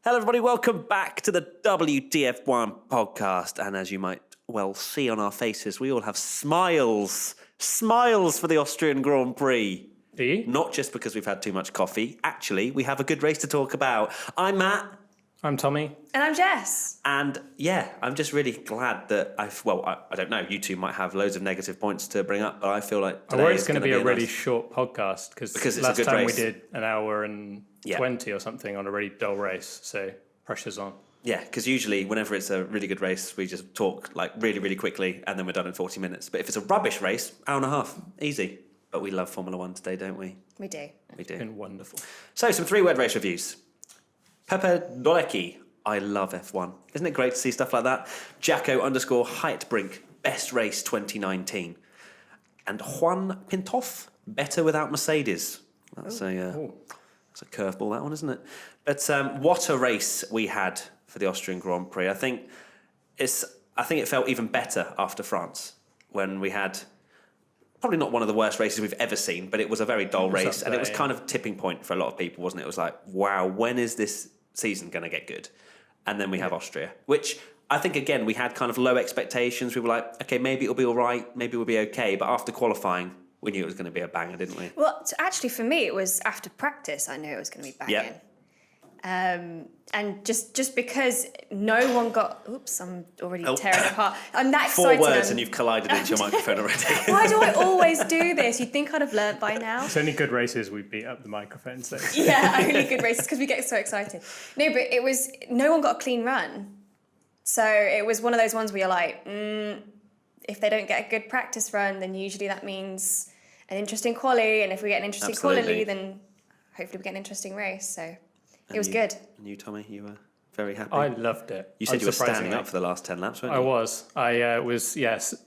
Hello, everybody. Welcome back to the WTF1 podcast. And as you might well see on our faces, we all have smiles. Smiles for the Austrian Grand Prix. Do you? Not just because we've had too much coffee. Actually, we have a good race to talk about. I'm Matt. I'm Tommy. And I'm Jess. And yeah, I'm just really glad that I don't know, you two might have loads of negative points to bring up, but I feel like today it's going to be a really short podcast because it's last a good time race. we did an hour and 20 or something on a really dull race, so pressure's on. Yeah, because usually whenever it's a really good race, we just talk like really, really quickly and then we're done in 40 minutes. But if it's a rubbish race, hour and a half, easy. But we love Formula One today, don't we? We do. We do. It's been wonderful. So some 3-word race reviews. Pepe Dolecki. I love F1. Isn't it great to see stuff like that? Jacko_Heitbrink, best race 2019. And Juan Pintoff, better without Mercedes. That's a curveball, that one, isn't it? But what a race we had for the Austrian Grand Prix. I think it felt even better after France when we had probably not one of the worst races we've ever seen, but it was a very dull race, and it was kind of a tipping point for a lot of people, wasn't it? It was like, wow, when is this season going to get good? And then we have Austria, which I think, again, we had kind of low expectations. We were like, okay, maybe it'll be all right, maybe we'll be okay. But after qualifying, we knew it was going to be a banger, didn't we? Well, actually, for me, it was after practice, I knew it was going to be banging. Yeah. And just because no one got... Oops, I'm already tearing apart. I'm that 4 excited. words and you've collided into your microphone already. Why do I always do this? You'd think I'd have learnt by now. It's only good races we beat up the microphone, so... Yeah, only good races because we get so excited. No, but it was... No one got a clean run. So it was one of those ones where you're like, if they don't get a good practice run, then usually that means an interesting quali. And if we get an interesting quali, then hopefully we get an interesting race. So it was good. And you, Tommy, you were very happy? I loved it. You said you were standing up for the last 10 laps, weren't you? I was. I was,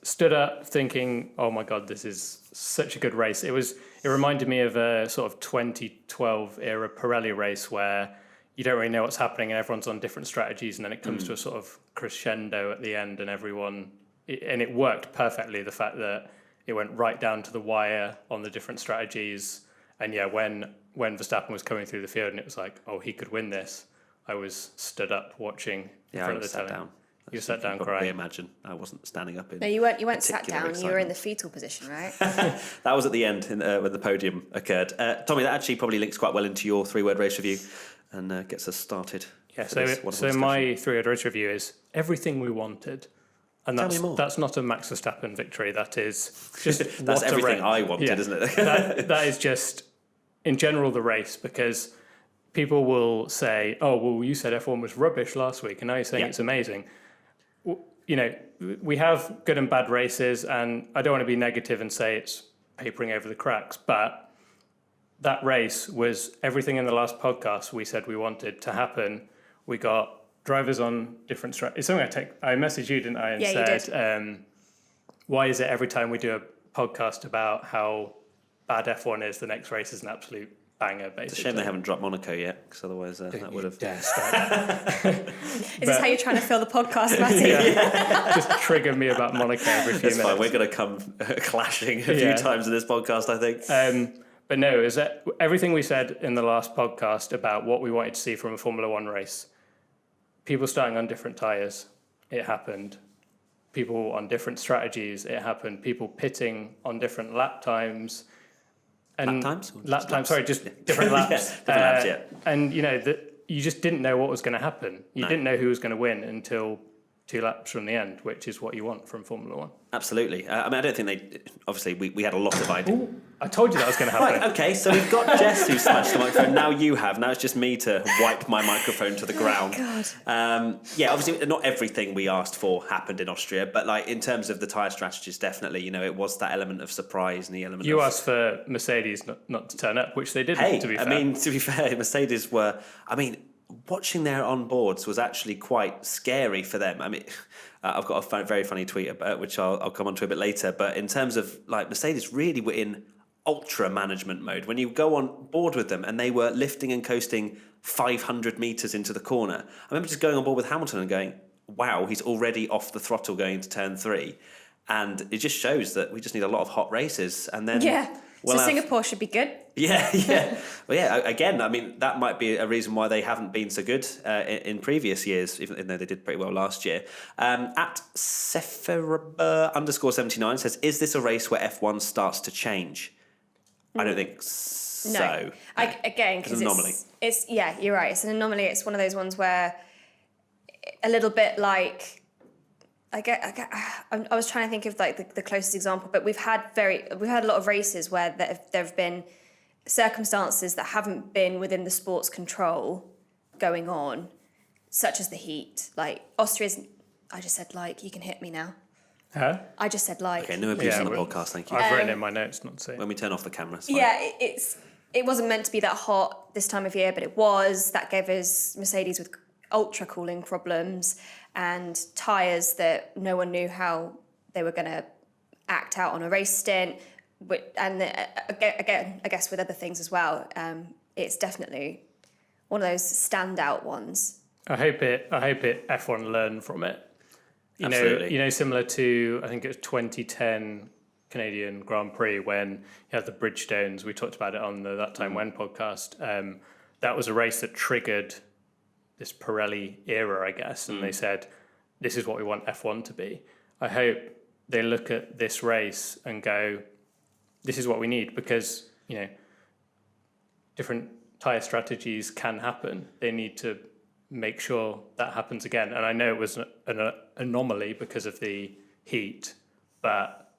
stood up thinking, oh my God, this is such a good race. It reminded me of a sort of 2012 era Pirelli race where you don't really know what's happening and everyone's on different strategies, and then it comes to a sort of crescendo at the end and and it worked perfectly, the fact that it went right down to the wire on the different strategies. And when Verstappen was coming through the field and it was like, oh, he could win this, I was stood up watching in front of the telly. Down. You sat down probably crying. Imagine I wasn't standing up in. No, you weren't sat particular down. excitement. You were in the fetal position, right? That was at the end when the podium occurred. Tommy, that actually probably links quite well into your 3-word race review and gets us started. Yeah, so my 3-word race review is everything we wanted. And that's not a Max Verstappen victory. That is just that's everything I wanted, isn't it? that is just, in general, the race, because people will say, oh, well, you said F1 was rubbish last week, and now you're saying it's amazing. You know, we have good and bad races, and I don't want to be negative and say it's papering over the cracks, but that race was everything in the last podcast we said we wanted to happen. We got drivers on different strategies. It's something I messaged you, didn't I? And said, why is it every time we do a podcast about how bad F1 is, the next race is an absolute banger, basically? It's a shame they haven't dropped Monaco yet, because otherwise that would have... Is this how you're trying to fill the podcast, Matty? Just trigger me about Monaco every few minutes. It's fine, we're going to come clashing a few times in this podcast, I think. But no, is that everything we said in the last podcast about what we wanted to see from a Formula One race? People starting on different tyres, it happened. People on different strategies, it happened. People pitting on different lap times. And lap times? Sorry, just different laps. Different laps, yeah. And, you just didn't know what was going to happen. You didn't know who was going to win until 2 laps from the end, which is what you want from Formula One. Absolutely. I don't think obviously, we had a lot of ideas. I told you that was going to happen. Right, okay, so we've got Jess who smashed the microphone. Now you have. Now it's just me to wipe my microphone to the ground. God. Obviously, not everything we asked for happened in Austria, but like in terms of the tyre strategies, definitely, it was that element of surprise and the element You asked for Mercedes not to turn up, which they didn't, to be fair. To be fair, Mercedes were... watching their onboards was actually quite scary for them. I've got a very funny tweet about which I'll come on to a bit later. But in terms of Mercedes really were in ultra management mode. When you go on board with them and they were lifting and coasting 500 meters into the corner. I remember just going on board with Hamilton and going, wow, he's already off the throttle going into turn 3. And it just shows that we just need a lot of hot races. And then Well, Singapore should be good. Yeah, yeah. Well, yeah, again, I mean, that might be a reason why they haven't been so good in previous years, even though they did pretty well last year. At Sephirba_79 says, is this a race where F1 starts to change? I don't think so. No. Again, because it's yeah, you're right. It's an anomaly. It's one of those ones where a little bit like, I was trying to think of like the closest example, but we've had a lot of races where there have been circumstances that haven't been within the sport's control going on, such as the heat. Like Austria's, I just said like, you can hit me now. Huh? I just said like. Okay, no abuse on the podcast, thank you. I've written in my notes not to say. When we turn off the camera, it's fine. Yeah, it wasn't meant to be that hot this time of year, but it was. That gave us Mercedes with ultra cooling problems and tyres that no one knew how they were going to act out on a race stint. And again, I guess with other things as well, it's definitely one of those standout ones. I hope it F1 learn from it. Absolutely. You know, similar to, I think it was 2010 Canadian Grand Prix when you had the Bridgestones. We talked about it on the That Time When podcast. That was a race that triggered this Pirelli era, I guess, and they said, this is what we want F1 to be. I hope they look at this race and go, this is what we need, because, you know, different tyre strategies can happen. They need to make sure that happens again. And I know it was an anomaly because of the heat, but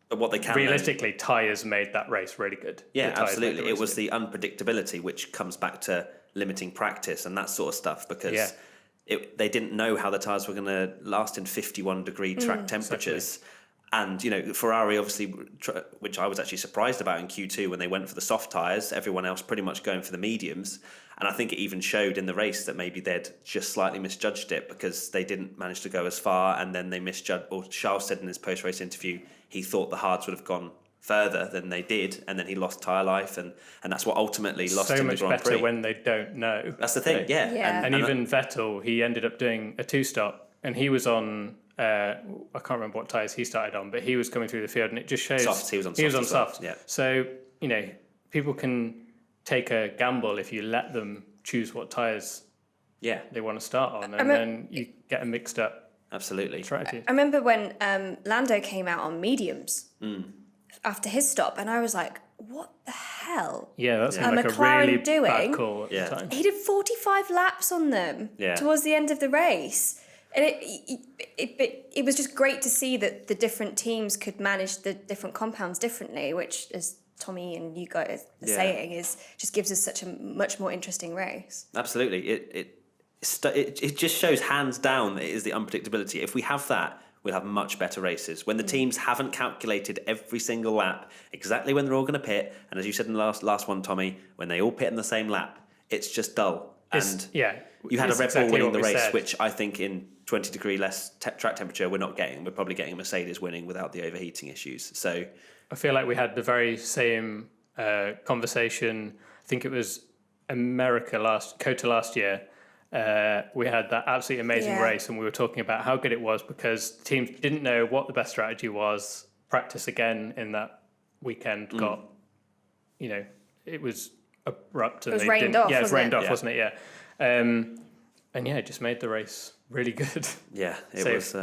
what they can realistically, tyres made that race really good. Yeah, absolutely. It was the unpredictability, which comes back to limiting practice and that sort of stuff, because they didn't know how the tyres were going to last in 51-degree track temperatures. Exactly. And, you know, Ferrari, obviously, which I was actually surprised about in Q2 when they went for the soft tyres, everyone else pretty much going for the mediums. And I think it even showed in the race that maybe they'd just slightly misjudged it because they didn't manage to go as far, and then they misjudged, or Charles said in his post-race interview, he thought the hards would have gone further than they did, and then he lost tyre life, and that's what ultimately lost him the Grand Prix. So much better when they don't know. That's the thing, yeah. And even Vettel, he ended up doing a two-stop, and he was on, I can't remember what tyres he started on, but he was coming through the field, and it just shows... Soft, he was on soft. Yeah. So, you know, people can take a gamble if you let them choose what tyres they want to start on, and then you get them mixed up. Absolutely. Strategy. I remember when Lando came out on mediums after his stop, and I was like, what the hell? Yeah, that's like McLaren a really bad call at the time. He did 45 laps on them towards the end of the race. And it was just great to see that the different teams could manage the different compounds differently, which, as Tommy and you guys are saying, just gives us such a much more interesting race. Absolutely. It just shows hands down that it is the unpredictability. If we have that, we'll have much better races. When the teams haven't calculated every single lap, exactly when they're all going to pit, and as you said in the last one, Tommy, when they all pit in the same lap, it's just dull. And you had a Red Bull winning the race, which I think in 20-degree less track temperature we're not getting. We're probably getting a Mercedes winning without the overheating issues. So I feel like we had the very same conversation. I think it was COTA last year. We had that absolutely amazing race, and we were talking about how good it was because teams didn't know what the best strategy was. Practice again in that weekend got, you know, it was abrupt. And it was rained off. Yeah, it was rained off, wasn't it? Yeah. And it just made the race really good. Yeah, it was.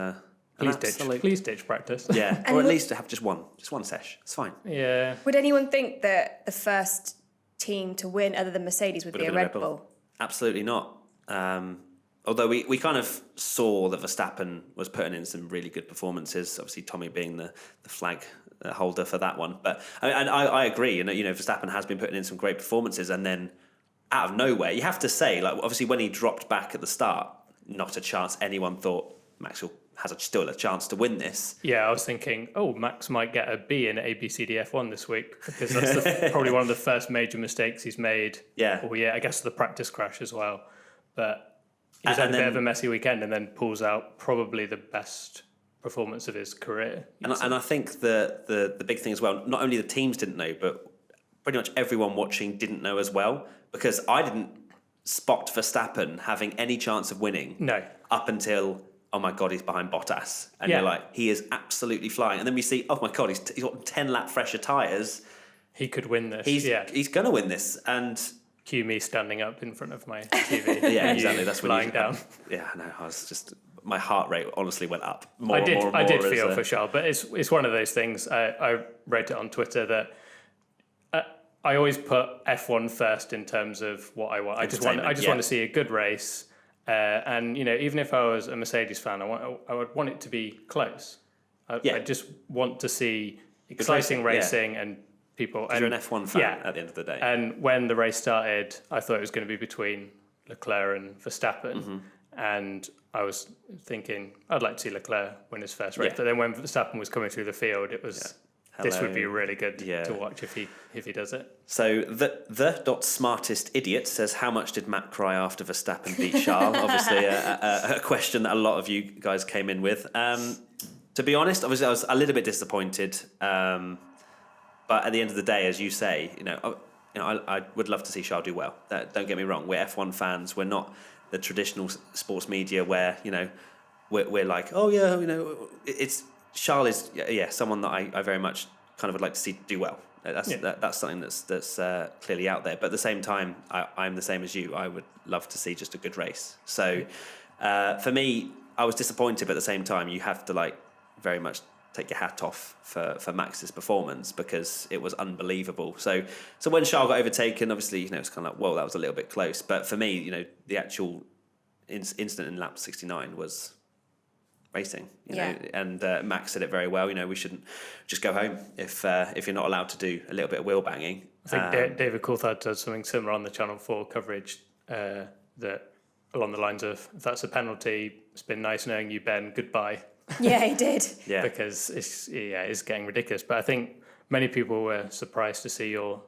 Please ditch practice. Yeah, or at least to have just one sesh. It's fine. Yeah. Would anyone think that the first team to win, other than Mercedes, would be a Red Bull? Absolutely not. Although we kind of saw that Verstappen was putting in some really good performances. Obviously, Tommy being the flag holder for that one. But I agree. You know, Verstappen has been putting in some great performances, and then out of nowhere, you have to say, like, obviously when he dropped back at the start, not a chance anyone thought Max has still a chance to win this. Yeah, I was thinking, Max might get a B in ABCDF1 this week because that's probably one of the first major mistakes he's made. Yeah. Or I guess the practice crash as well. But he's had a bit of a messy weekend and then pulls out probably the best performance of his career. And I think the big thing as well, not only the teams didn't know, but pretty much everyone watching didn't know as well, because I didn't spot Verstappen having any chance of winning. No. Up until, oh my God, he's behind Bottas. And you're like, he is absolutely flying. And then we see, oh my God, he's got 10 lap fresher tyres. he could win this. He's going to win this, and cue me standing up in front of my TV. yeah, exactly. That's when lying down. Yeah, I know. I was just my heart rate honestly went up. More, I did. more and I more did feel for Charles, but it's one of those things. I wrote it on Twitter that I always put F1 first in terms of what I want. I just want to see a good race, and even if I was a Mercedes fan, I would want it to be close. I just want to see exciting racing and people. And you're an F1 fan at the end of the day. And when the race started, I thought it was going to be between Leclerc and Verstappen, and I was thinking I'd like to see Leclerc win his first race. But then when Verstappen was coming through the field, it was this would be really good to watch if he does it. So the smartest idiot says, how much did Matt cry after Verstappen beat Charles? Obviously a question that a lot of you guys came in with. To be honest, obviously I was a little bit disappointed. But at the end of the day, as you say, I would love to see Charles do well. Don't get me wrong. We're F1 fans. We're not the traditional sports media where we're like, oh yeah, it's Charles is someone that I very much kind of would like to see do well. That's something that's clearly out there. But at the same time, I'm the same as you. I would love to see just a good race. So for me, I was disappointed, but at the same time, you have to very much take your hat off for Max's performance because it was unbelievable. So when Charles got overtaken, obviously, it's kind of like, whoa, that was a little bit close. But for me, the actual incident in lap 69 was racing, and Max said it very well. We shouldn't just go home if you're not allowed to do a little bit of wheel banging. I think David Coulthard does something similar on the Channel 4 coverage that along the lines of, if that's a penalty, it's been nice knowing you, Ben, goodbye. Yeah, he did. Yeah, because it's getting ridiculous. But I think many people were surprised to see your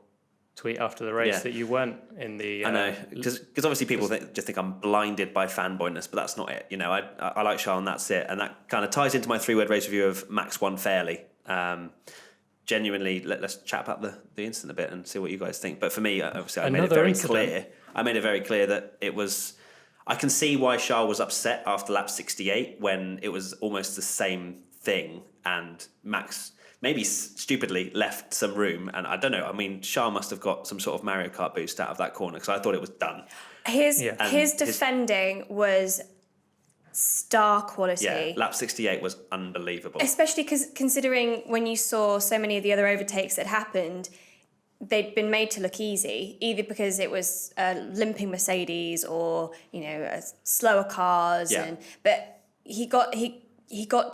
tweet after the race that you weren't in the. I know, because obviously people just think I'm blinded by fanboyness, but that's not it. I like Charles, and that's it, and that kind of ties into my 3-word race review of Max won fairly. Genuinely, let's chat about the incident a bit and see what you guys think. But for me, obviously, I made it very clear that it was. I can see why Charles was upset after lap 68 when it was almost the same thing, and Max maybe stupidly left some room. And I don't know. I mean, Charles must have got some sort of Mario Kart boost out of that corner because I thought it was done. His defending was star quality. Yeah, lap 68 was unbelievable. Especially considering when you saw so many of the other overtakes that happened, they'd been made to look easy, either because it was a limping Mercedes or slower cars. Yeah. But he got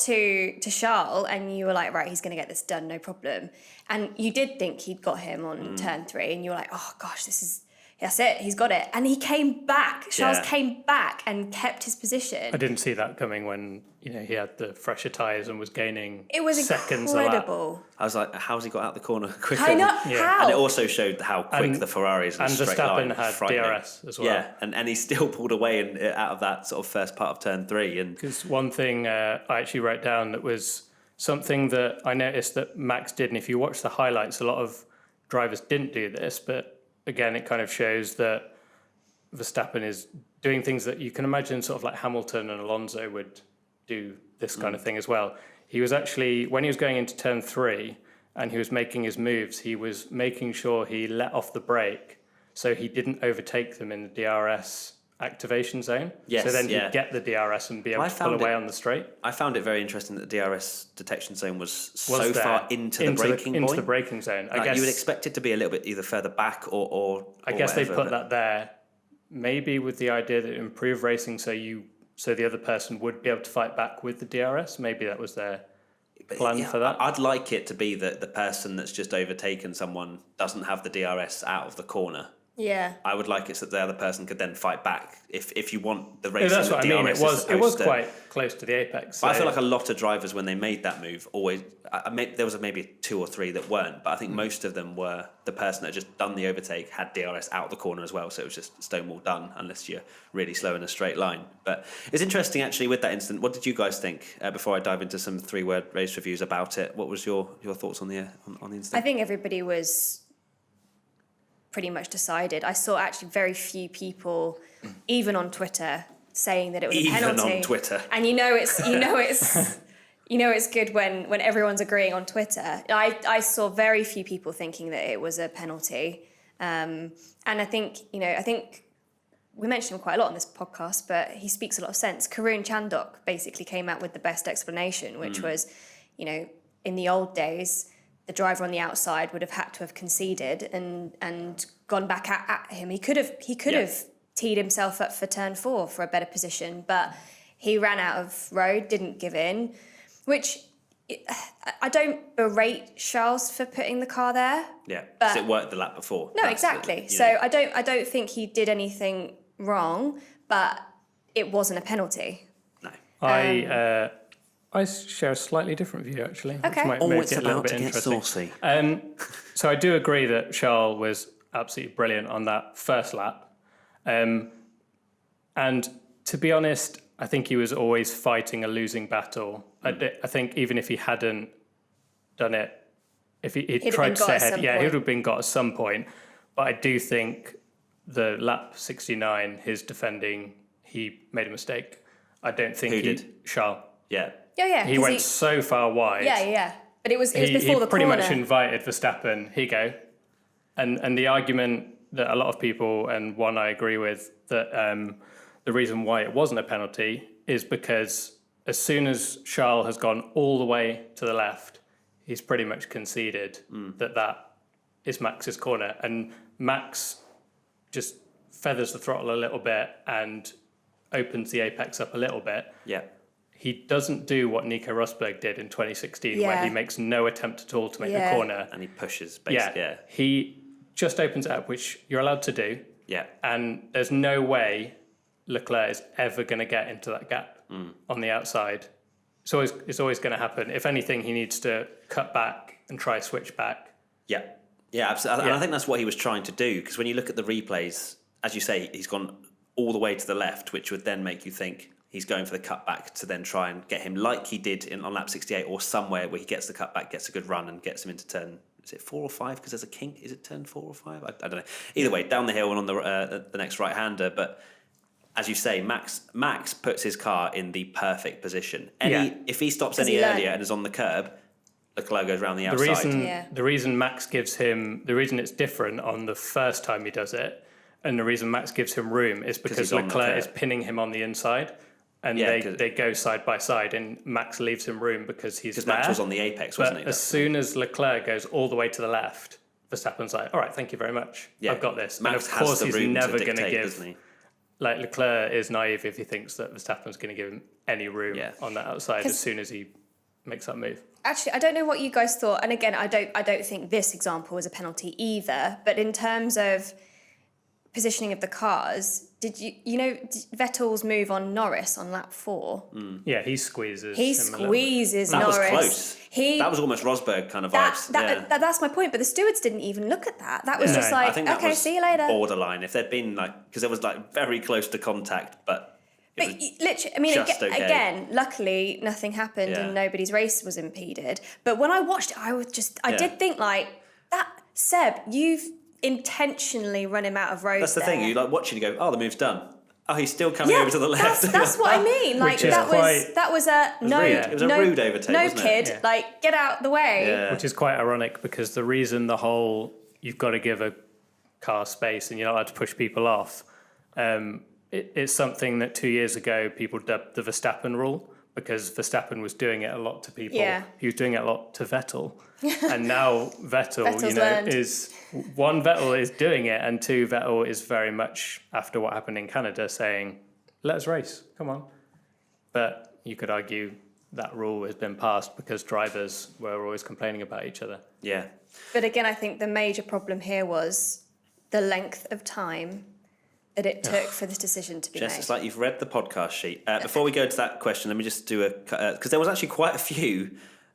to Charles, and you were like, right, he's going to get this done, no problem. And you did think he'd got him on turn 3, and you were like, oh gosh, that's it, he's got it. And he came back. Charles came back and kept his position. I didn't see that coming when he had the fresher tyres and was gaining. It was seconds incredible. I was like, how's he got out the corner quicker? I know, how? And it also showed how quick the Ferraris in a straight line. And Verstappen had DRS as well. Yeah, and he still pulled away out of that sort of first part of turn 3. Because one thing I actually wrote down that was something that I noticed that Max did, and if you watch the highlights, a lot of drivers didn't do this, but again, it kind of shows that Verstappen is doing things that you can imagine sort of like Hamilton and Alonso would do this kind of thing as well. He was actually, when he was going into turn 3 and he was making his moves, he was making sure he let off the brake so he didn't overtake them in the DRS activation zone. Yes, so then he'd get the DRS and be able to pull away on the straight. I found it very interesting that the DRS detection zone was so far into the braking point. Into the braking zone. I guess you would expect it to be a little bit either further back or I guess whatever, they put that there maybe with the idea that improve racing so the other person would be able to fight back with the DRS. Maybe that was their plan for that. I'd like it to be that the person that's just overtaken someone doesn't have the DRS out of the corner. Yeah, I would like it so that the other person could then fight back if you want the racing. That's what I mean. It was quite close to the apex. So. I feel like a lot of drivers when they made that move always. There was maybe 2 or 3 that weren't, but I think most of them were the person that had just done the overtake had DRS out the corner as well, so it was just stonewall done unless you're really slow in a straight line. But it's interesting actually with that incident. What did you guys think before I dive into some 3-word race reviews about it? What was your thoughts on the incident? I think everybody was pretty much decided. I saw actually very few people, even on Twitter, saying that it was a penalty. Even on Twitter. And it's it's good when everyone's agreeing on Twitter. I saw very few people thinking that it was a penalty. And I think we mentioned him quite a lot on this podcast, but he speaks a lot of sense. Karun Chandok basically came out with the best explanation, which was, in the old days, the driver on the outside would have had to have conceded and gone back at him. He could have teed himself up for turn 4 for a better position, but he ran out of road, didn't give in, which I don't berate Charles for putting the car there. Yeah, because it worked the lap before. No, exactly. So I don't think he did anything wrong, but it wasn't a penalty. No. I share a slightly different view, actually. Okay. Which might make it a little bit interesting. Saucy. So I do agree that Charles was absolutely brilliant on that first lap. And to be honest, I think he was always fighting a losing battle. I think even if he hadn't done it, if he'd tried to stay ahead, he would have been got at some point. But I do think the lap 69, his defending, he made a mistake. I don't think Who did? Charles. Yeah. Yeah. He went so far wide. Yeah. But it was before the pretty corner. much invited Verstappen, here you go. And the argument that a lot of people, and one I agree with, that the reason why it wasn't a penalty is because as soon as Charles has gone all the way to the left, he's pretty much conceded that is Max's corner. And Max just feathers the throttle a little bit and opens the apex up a little bit. Yeah. He doesn't do what Nico Rosberg did in 2016, where he makes no attempt at all to make the corner. And he pushes, basically. Yeah. He just opens it up, which you're allowed to do. Yeah. And there's no way Leclerc is ever going to get into that gap on the outside. It's always going to happen. If anything, he needs to cut back and try switch back. Yeah. Yeah, absolutely. And I think that's what he was trying to do, because when you look at the replays, as you say, he's gone all the way to the left, which would then make you think he's going for the cutback to then try and get him like he did on lap 68 or somewhere where he gets the cutback, gets a good run and gets him into turn, is it 4 or 5? Because there's a kink. Is it turn 4 or 5? I don't know. Either way, down the hill and on the next right-hander. But as you say, Max puts his car in the perfect position. If he stops any earlier and is on the curb, Leclerc goes around the outside. The reason Max gives him, the reason it's different on the first time he does it, and the reason Max gives him room is because Leclerc is pinning him on the inside. And they go side by side, and Max leaves him room because he's there. Max was on the apex, wasn't he? As soon as Leclerc goes all the way to the left, Verstappen's like, all right, thank you very much. I've got this. Max and of course, has the he's room never to going to dictate, give. doesn't he? Like, Leclerc is naive if he thinks that Verstappen's going to give him any room on that outside as soon as he makes that move. Actually, I don't know what you guys thought, and again, I don't think this example was a penalty either. But in terms of positioning of the cars, did Vettel's move on Norris on lap 4? Yeah, he squeezes. Norris. That was close. That was almost Rosberg kind of vibes. That's my point. But the stewards didn't even look at that. That was just like, I think that was see you later. Borderline. If there'd been because it was very close to contact, but literally, I mean, again, luckily nothing happened and nobody's race was impeded. But when I watched it, I did think that Seb, you've intentionally run him out of road. That's the thing. You watching, you go, oh, the move's done. Oh, he's still coming over to the left. That's what I mean. That was a rude overtake. No wasn't kid, it? Get out the way. Yeah. Which is quite ironic because the reason you've got to give a car space and you're not allowed to push people off. It's something that 2 years ago people dubbed the Verstappen rule, because Verstappen was doing it a lot to people. Yeah. He was doing it a lot to Vettel. And now Vettel, Vettel's Vettel is doing it, and 2, Vettel is very much, after what happened in Canada, saying, let's race, come on. But you could argue that rule has been passed because drivers were always complaining about each other. Yeah. But again, I think the major problem here was the length of time that it took for this decision to be Jess, made. it's like you've read the podcast sheet. Before we go to that question, let me just do because there was actually quite a few.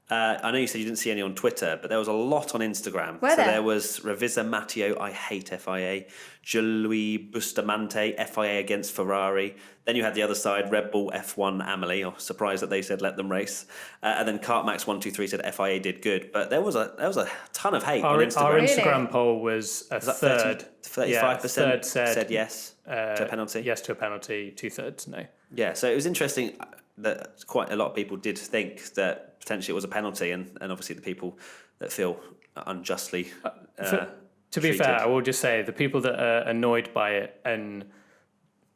I know you said you didn't see any on Twitter, but there was a lot on Instagram. There was Revisa Matteo, I hate FIA. Gianluigi Bustamante, FIA against Ferrari. Then you had the other side, Red Bull F1 Amelie. Oh, surprised that they said let them race. And then Kartmax123 said FIA did good. But there was a ton of hate on Instagram. Our Instagram poll was a third. 35% said yes to a penalty. Yes to a penalty, 2/3 no. Yeah, so it was interesting. that quite a lot of people did think that potentially it was a penalty, and obviously the people that feel unjustly to be fair, I will just say the people that are annoyed by it and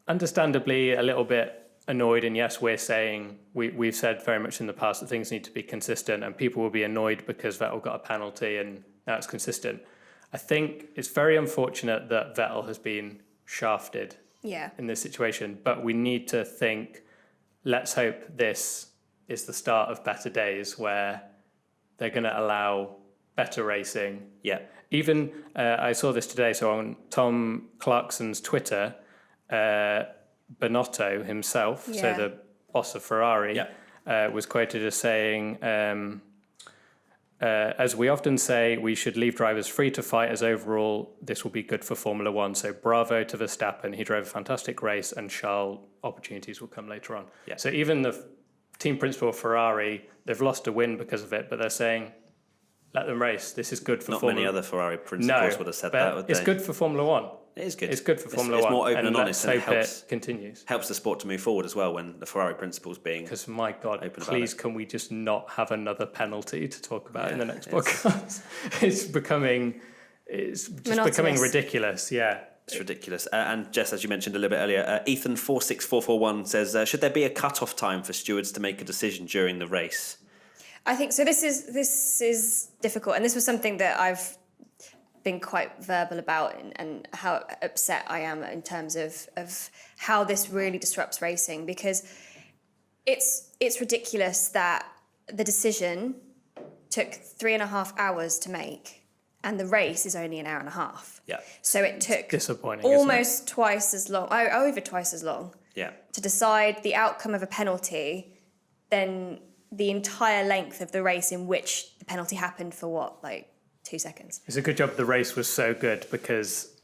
understandably a little bit annoyed, and yes, we're saying we've said very much in the past that things need to be consistent, and people will be annoyed because Vettel got a penalty and now it's consistent. I think it's very unfortunate that Vettel has been shafted in this situation, but we need to think, let's hope this is the start of better days where they're going to allow better racing. Yeah. Even I saw this today, so on Tom Clarkson's Twitter, Bonotto himself, so the boss of Ferrari, was quoted as saying, as we often say, we should leave drivers free to fight, as overall this will be good for Formula One. So bravo to Verstappen. He drove a fantastic race, and Charles, opportunities will come later on. Yeah. So even the team principal of Ferrari, they've lost a win because of it, but they're saying, let them race. This is good for Formula One. Not many other Ferrari principals would have said that, would they? It's good for Formula One. It is good. It's good for Formula One. It's more open and honest, and it continues. Helps the sport to move forward as well when the Ferrari principles being. Because my God, please, can we just not have another penalty to talk about in the next podcast? It's becoming ridiculous. Yeah. It's ridiculous. And Jess, as you mentioned a little bit earlier, Ethan46441 says, should there be a cut-off time for stewards to make a decision during the race? I think so. This is difficult, and this was something that I've been quite verbal about, and how upset I am in terms of how this really disrupts racing, because it's ridiculous that the decision took 3.5 hours to make, and the race is only an hour and a half. Yeah. So it took disappointing, almost twice as long, over twice as long. Yeah. To decide the outcome of a penalty than the entire length of the race in which the penalty happened for 2 seconds. It's a good job the race was so good, because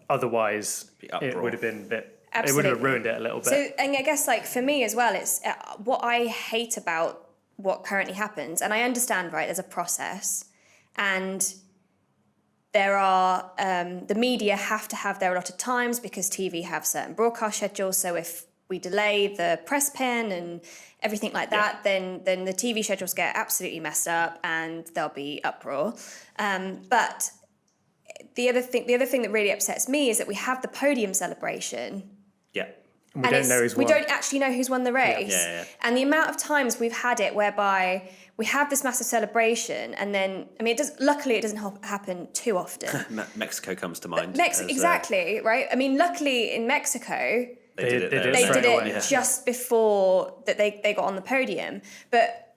otherwise it would have been a bit. Absolutely. It would have ruined it a little bit. So, and I guess for me as well, it's what I hate about what currently happens. And I understand, right? There's a process, and there are the media have to have their allotted times because TV have certain broadcast schedules. So if we delay the press pin and everything like that, then the TV schedules get absolutely messed up and there'll be uproar. But the other thing that really upsets me is that we have the podium celebration. Yeah. And we don't know who's won. We don't actually know who's won the race. Yeah. And the amount of times we've had it whereby we have this massive celebration, and then, luckily it doesn't happen too often. Mexico comes to mind. Exactly, right? Luckily in Mexico, They did it just before that they got on the podium. But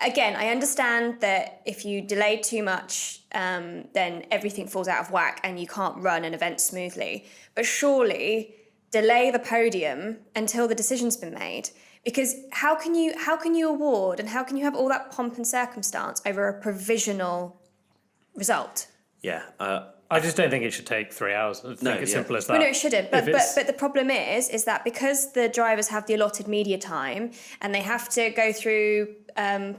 again, I understand that if you delay too much, then everything falls out of whack and you can't run an event smoothly. But surely delay the podium until the decision's been made. Because how can you award, and how can you have all that pomp and circumstance over a provisional result? Yeah. I just don't think it should take 3 hours. I think it's simple as that. Well, no, it shouldn't. But the problem is that because the drivers have the allotted media time and they have to go through and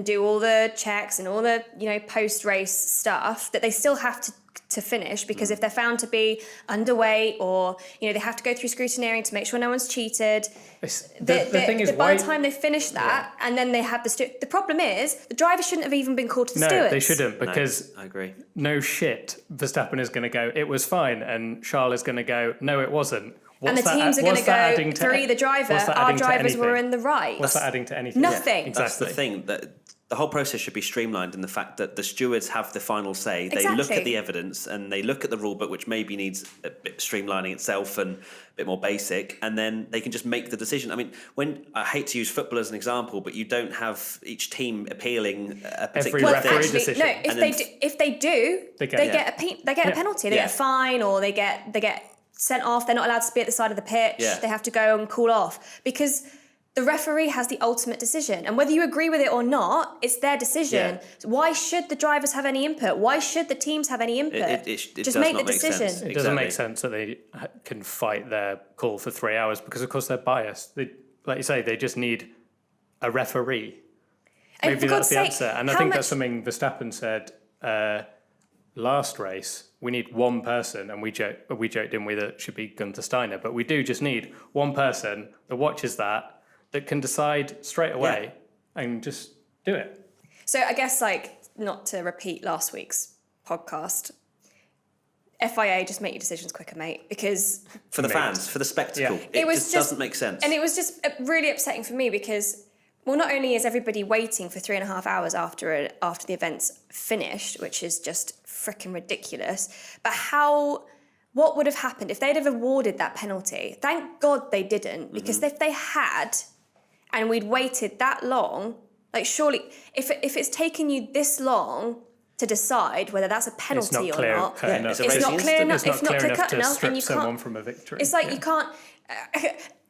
do all the checks and all the post-race stuff, that they still have to finish, because if they're found to be underweight, or they have to go through scrutineering to make sure no one's cheated. The thing is, by the time they finish that, and then they have the problem is the driver shouldn't have even been called to the stewards. No, they shouldn't, because I agree. No shit, Verstappen is going to go, it was fine, and Charles is going to go, no, it wasn't. And the teams are going to go, for either driver, our drivers were in the right. What's that adding to anything? Nothing. Yeah, that's the thing, that the whole process should be streamlined in the fact that the stewards have the final say. They look at the evidence and they look at the rule book, which maybe needs a bit streamlining itself and a bit more basic, and then they can just make the decision. When I hate to use football as an example, but you don't have each team appealing a particular decision. No, if they do, they get a penalty. They get a fine, or they get sent off. They're not allowed to be at the side of the pitch. Yeah. They have to go and cool off, because the referee has the ultimate decision. And whether you agree with it or not, it's their decision. Yeah. So why should the drivers have any input? Why should the teams have any input? It just make the decision. Sense. It doesn't make sense that they can fight their call for 3 hours, because, of course, they're biased. Like you say, they just need a referee. And maybe that's the answer. And I think that's something Verstappen said last race. We need one person, and we joked, didn't we, that it should be Gunther Steiner. But we do just need one person that watches that, that can decide straight away and just do it. So I guess, like, not to repeat last week's podcast, FIA, just make your decisions quicker, mate, because... For the fans, for the spectacle. It just doesn't make sense. And it was just really upsetting for me because, well, not only is everybody waiting for 3.5 hours after the event's finished, which is just freaking ridiculous, but what would have happened if they'd have awarded that penalty? Thank God they didn't, because if they had, and we'd waited that long, like, surely, if it's taken you this long to decide whether that's a penalty or not, it's not clear enough. It's not clear cut enough, and you someone can't. From a victory. It's like you can't.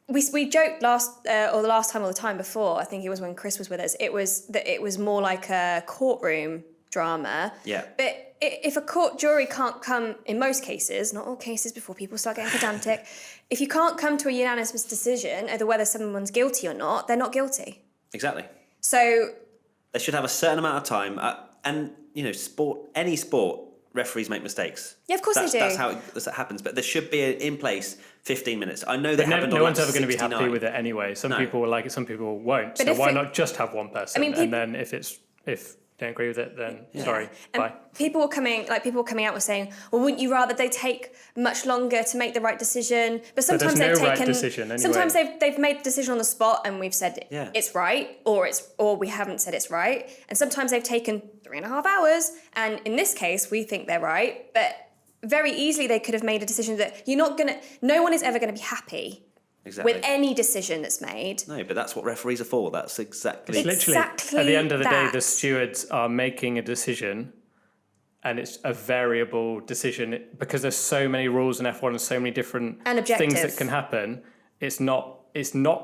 We joked the last time or the time before. I think it was when Chris was with us. It was more like a courtroom drama. Yeah. But if a court jury can't come, in most cases, not all cases, before people start getting pedantic, if you can't come to a unanimous decision over whether someone's guilty or not, they're not guilty. Exactly. So they should have a certain amount of time, and any sport, referees make mistakes. Yeah, of course they do. That's how it happens. But there should be in place 15 minutes. I know they happened. No on one's ever going to be 69. happy with it anyway. Some people will like it, some people won't. But so why not just have one person? And then if don't agree with it, then sorry, bye. People were coming out and saying, well, wouldn't you rather they take much longer to make the right decision? But sometimes there's no right decision anyway. Sometimes they've made the decision on the spot and we've said it's right, or we haven't said it's right. And sometimes they've taken 3.5 hours, and in this case we think they're right, but very easily they could have made a decision that no one is ever gonna be happy. Exactly. With any decision that's made. No, but that's what referees are for. That's exactly... It's literally, at the end of the day, the stewards are making a decision, and it's a variable decision because there's so many rules in F1 and so many different things that can happen. It's not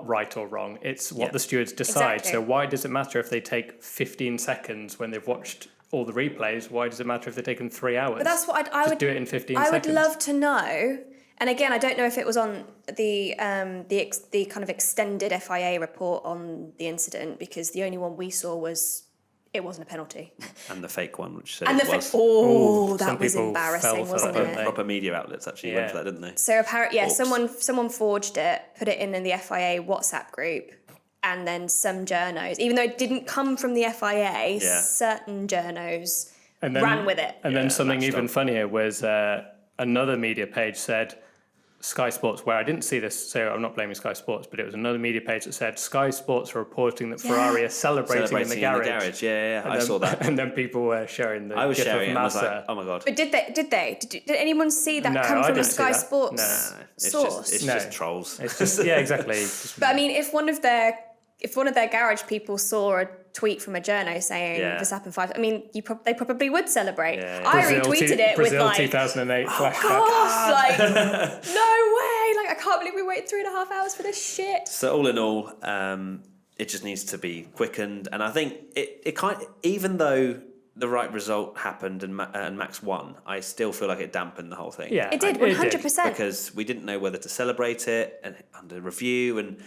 right or wrong. It's what the stewards decide. Exactly. So why does it matter if they take 15 seconds when they've watched all the replays? Why does it matter if they've taken 3 hours? But that's what I would do it in 15 seconds. I would love to know. And again, I don't know if it was on the kind of extended FIA report on the incident, because the only one we saw was it wasn't a penalty. And the fake one, which said and it was. That was embarrassing, wasn't it? Proper media outlets actually went for that, didn't they? So apparently, someone forged it, put it in the FIA WhatsApp group, and then some journos, even though it didn't come from the FIA, certain journos ran with it. And then something even funnier was another media page said, Sky Sports, where I didn't see this, so I'm not blaming Sky Sports, but it was another media page that said Sky Sports are reporting that Ferrari are celebrating in the garage. Yeah, I saw that. And then people were sharing the I was GIF sharing of it, I was Massa. like, oh my God. But did anyone see that come from a Sky Sports source? It's just trolls. It's just, exactly. But I mean, if one of their garage people saw a tweet from a journo saying Verstappen 5, I mean, they probably would celebrate. Yeah. I retweeted it with Brazil like 2008 flashback. Gosh, like no way! Like, I can't believe we waited 3.5 hours for this shit. So all in all, it just needs to be quickened, and I think it even though the right result happened and Max won, I still feel like it dampened the whole thing. Yeah, it did 100%, because we didn't know whether to celebrate it and under review. And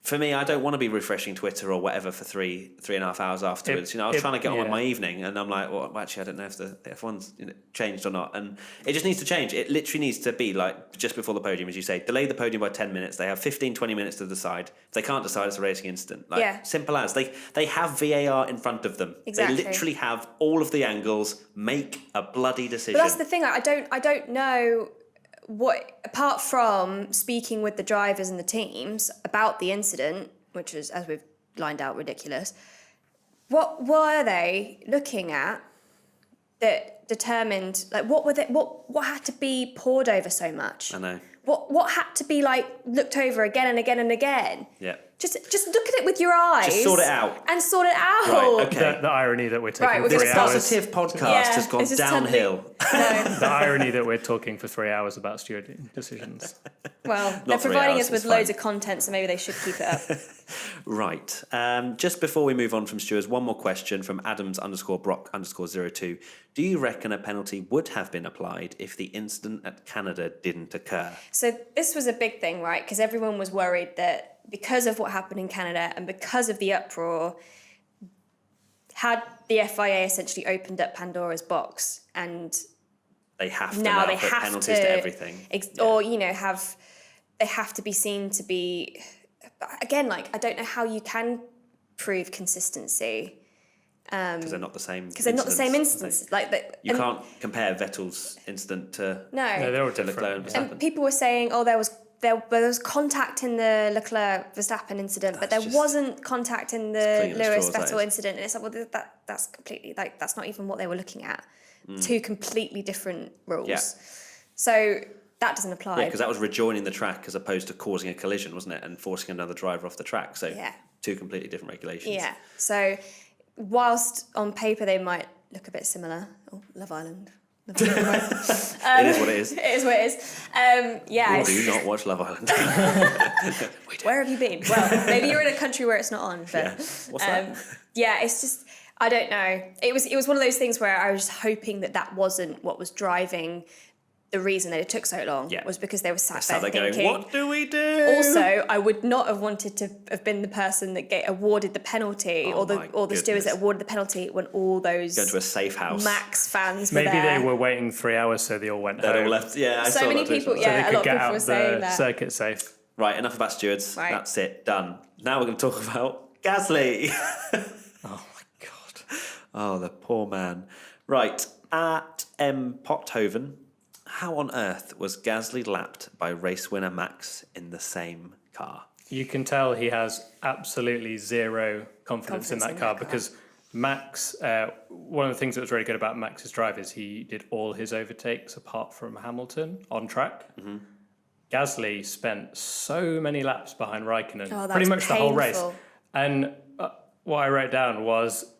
for me, I don't want to be refreshing Twitter or whatever for 3.5 hours afterwards. I was trying to get on with my evening, and I'm like, well, actually, I don't know if the F1's changed or not. And it just needs to change. It literally needs to be like just before the podium, as you say, delay the podium by 10 minutes. They have 15, 20 minutes to decide. If they can't decide, it's a racing incident. Simple as. They have VAR in front of them. Exactly. They literally have all of the angles. Make a bloody decision. But that's the thing. I don't know what, apart from speaking with the drivers and the teams about the incident, which is, as we've lined out, ridiculous. What were they looking at that determined, like, what had to be poured over so much? I know. What had to be like looked over again and again and again? Yeah. Just look at it with your eyes. Just sort it out. And sort it out. Right, okay. The irony that we're taking This 3 hours. Positive podcast has gone downhill. The irony that we're talking for 3 hours about stewarding decisions. Well, they're providing us with loads of content, so maybe they should keep it up. Right. Just before we move on from stewards, one more question from Adams_Brock_02. Do you reckon a penalty would have been applied if the incident at Canada didn't occur? So this was a big thing, right? Because everyone was worried that because of what happened in Canada and because of the uproar, had the FIA essentially opened up Pandora's box, and they have to now put penalties to everything, or they have to be seen to be again, like, I don't know how you can prove consistency. Because they're not the same. Because they're not the same instance. You can't compare Vettel's incident to No, they're all Leclerc different. and Verstappen. And people were saying, oh, there was contact in the Leclerc Verstappen incident, but there wasn't contact in the clinging at Lewis straws, that Vettel is. incident. And it's like, well, that's completely, like, that's not even what they were looking at. Two completely different rules. Yeah. So that doesn't apply. Yeah, because that was rejoining the track as opposed to causing a collision, wasn't it? And forcing another driver off the track. So two completely different regulations. Yeah. So whilst on paper they might look a bit similar. Oh, Love Island. It is what it is. It is what it is. Yeah. Or do you not watch Love Island? Where have you been? Well, maybe you're in a country where it's not on. But, Yeah. What's that? Yeah, it's just, I don't know. It was one of those things where I was just hoping that wasn't what was driving the reason that it took so long. Yeah. Was because they were sat Sat there there thinking. going, what do we do? Also, I would not have wanted to have been the person that awarded the penalty, Oh or the stewards that awarded the penalty when all those Go to a safe house. Max fans were Maybe there. they were waiting 3 hours, so they all went They home. all left. Yeah, I So saw many that too. people- so yeah, they a could lot of get people out were saying the that. circuit safe. Right, enough about stewards. Right. That's it. Done. Now we're going to talk about Gasly. Oh my god. Oh, the poor man. Right, at M. Pothoven, how on earth was Gasly lapped by race winner Max in the same car? You can tell he has absolutely zero confidence in that car because Max, one of the things that was really good about Max's drive is he did all his overtakes apart from Hamilton on track. Mm-hmm. Gasly spent so many laps behind Raikkonen, Oh, that pretty was much the whole race. painful. And what I wrote down was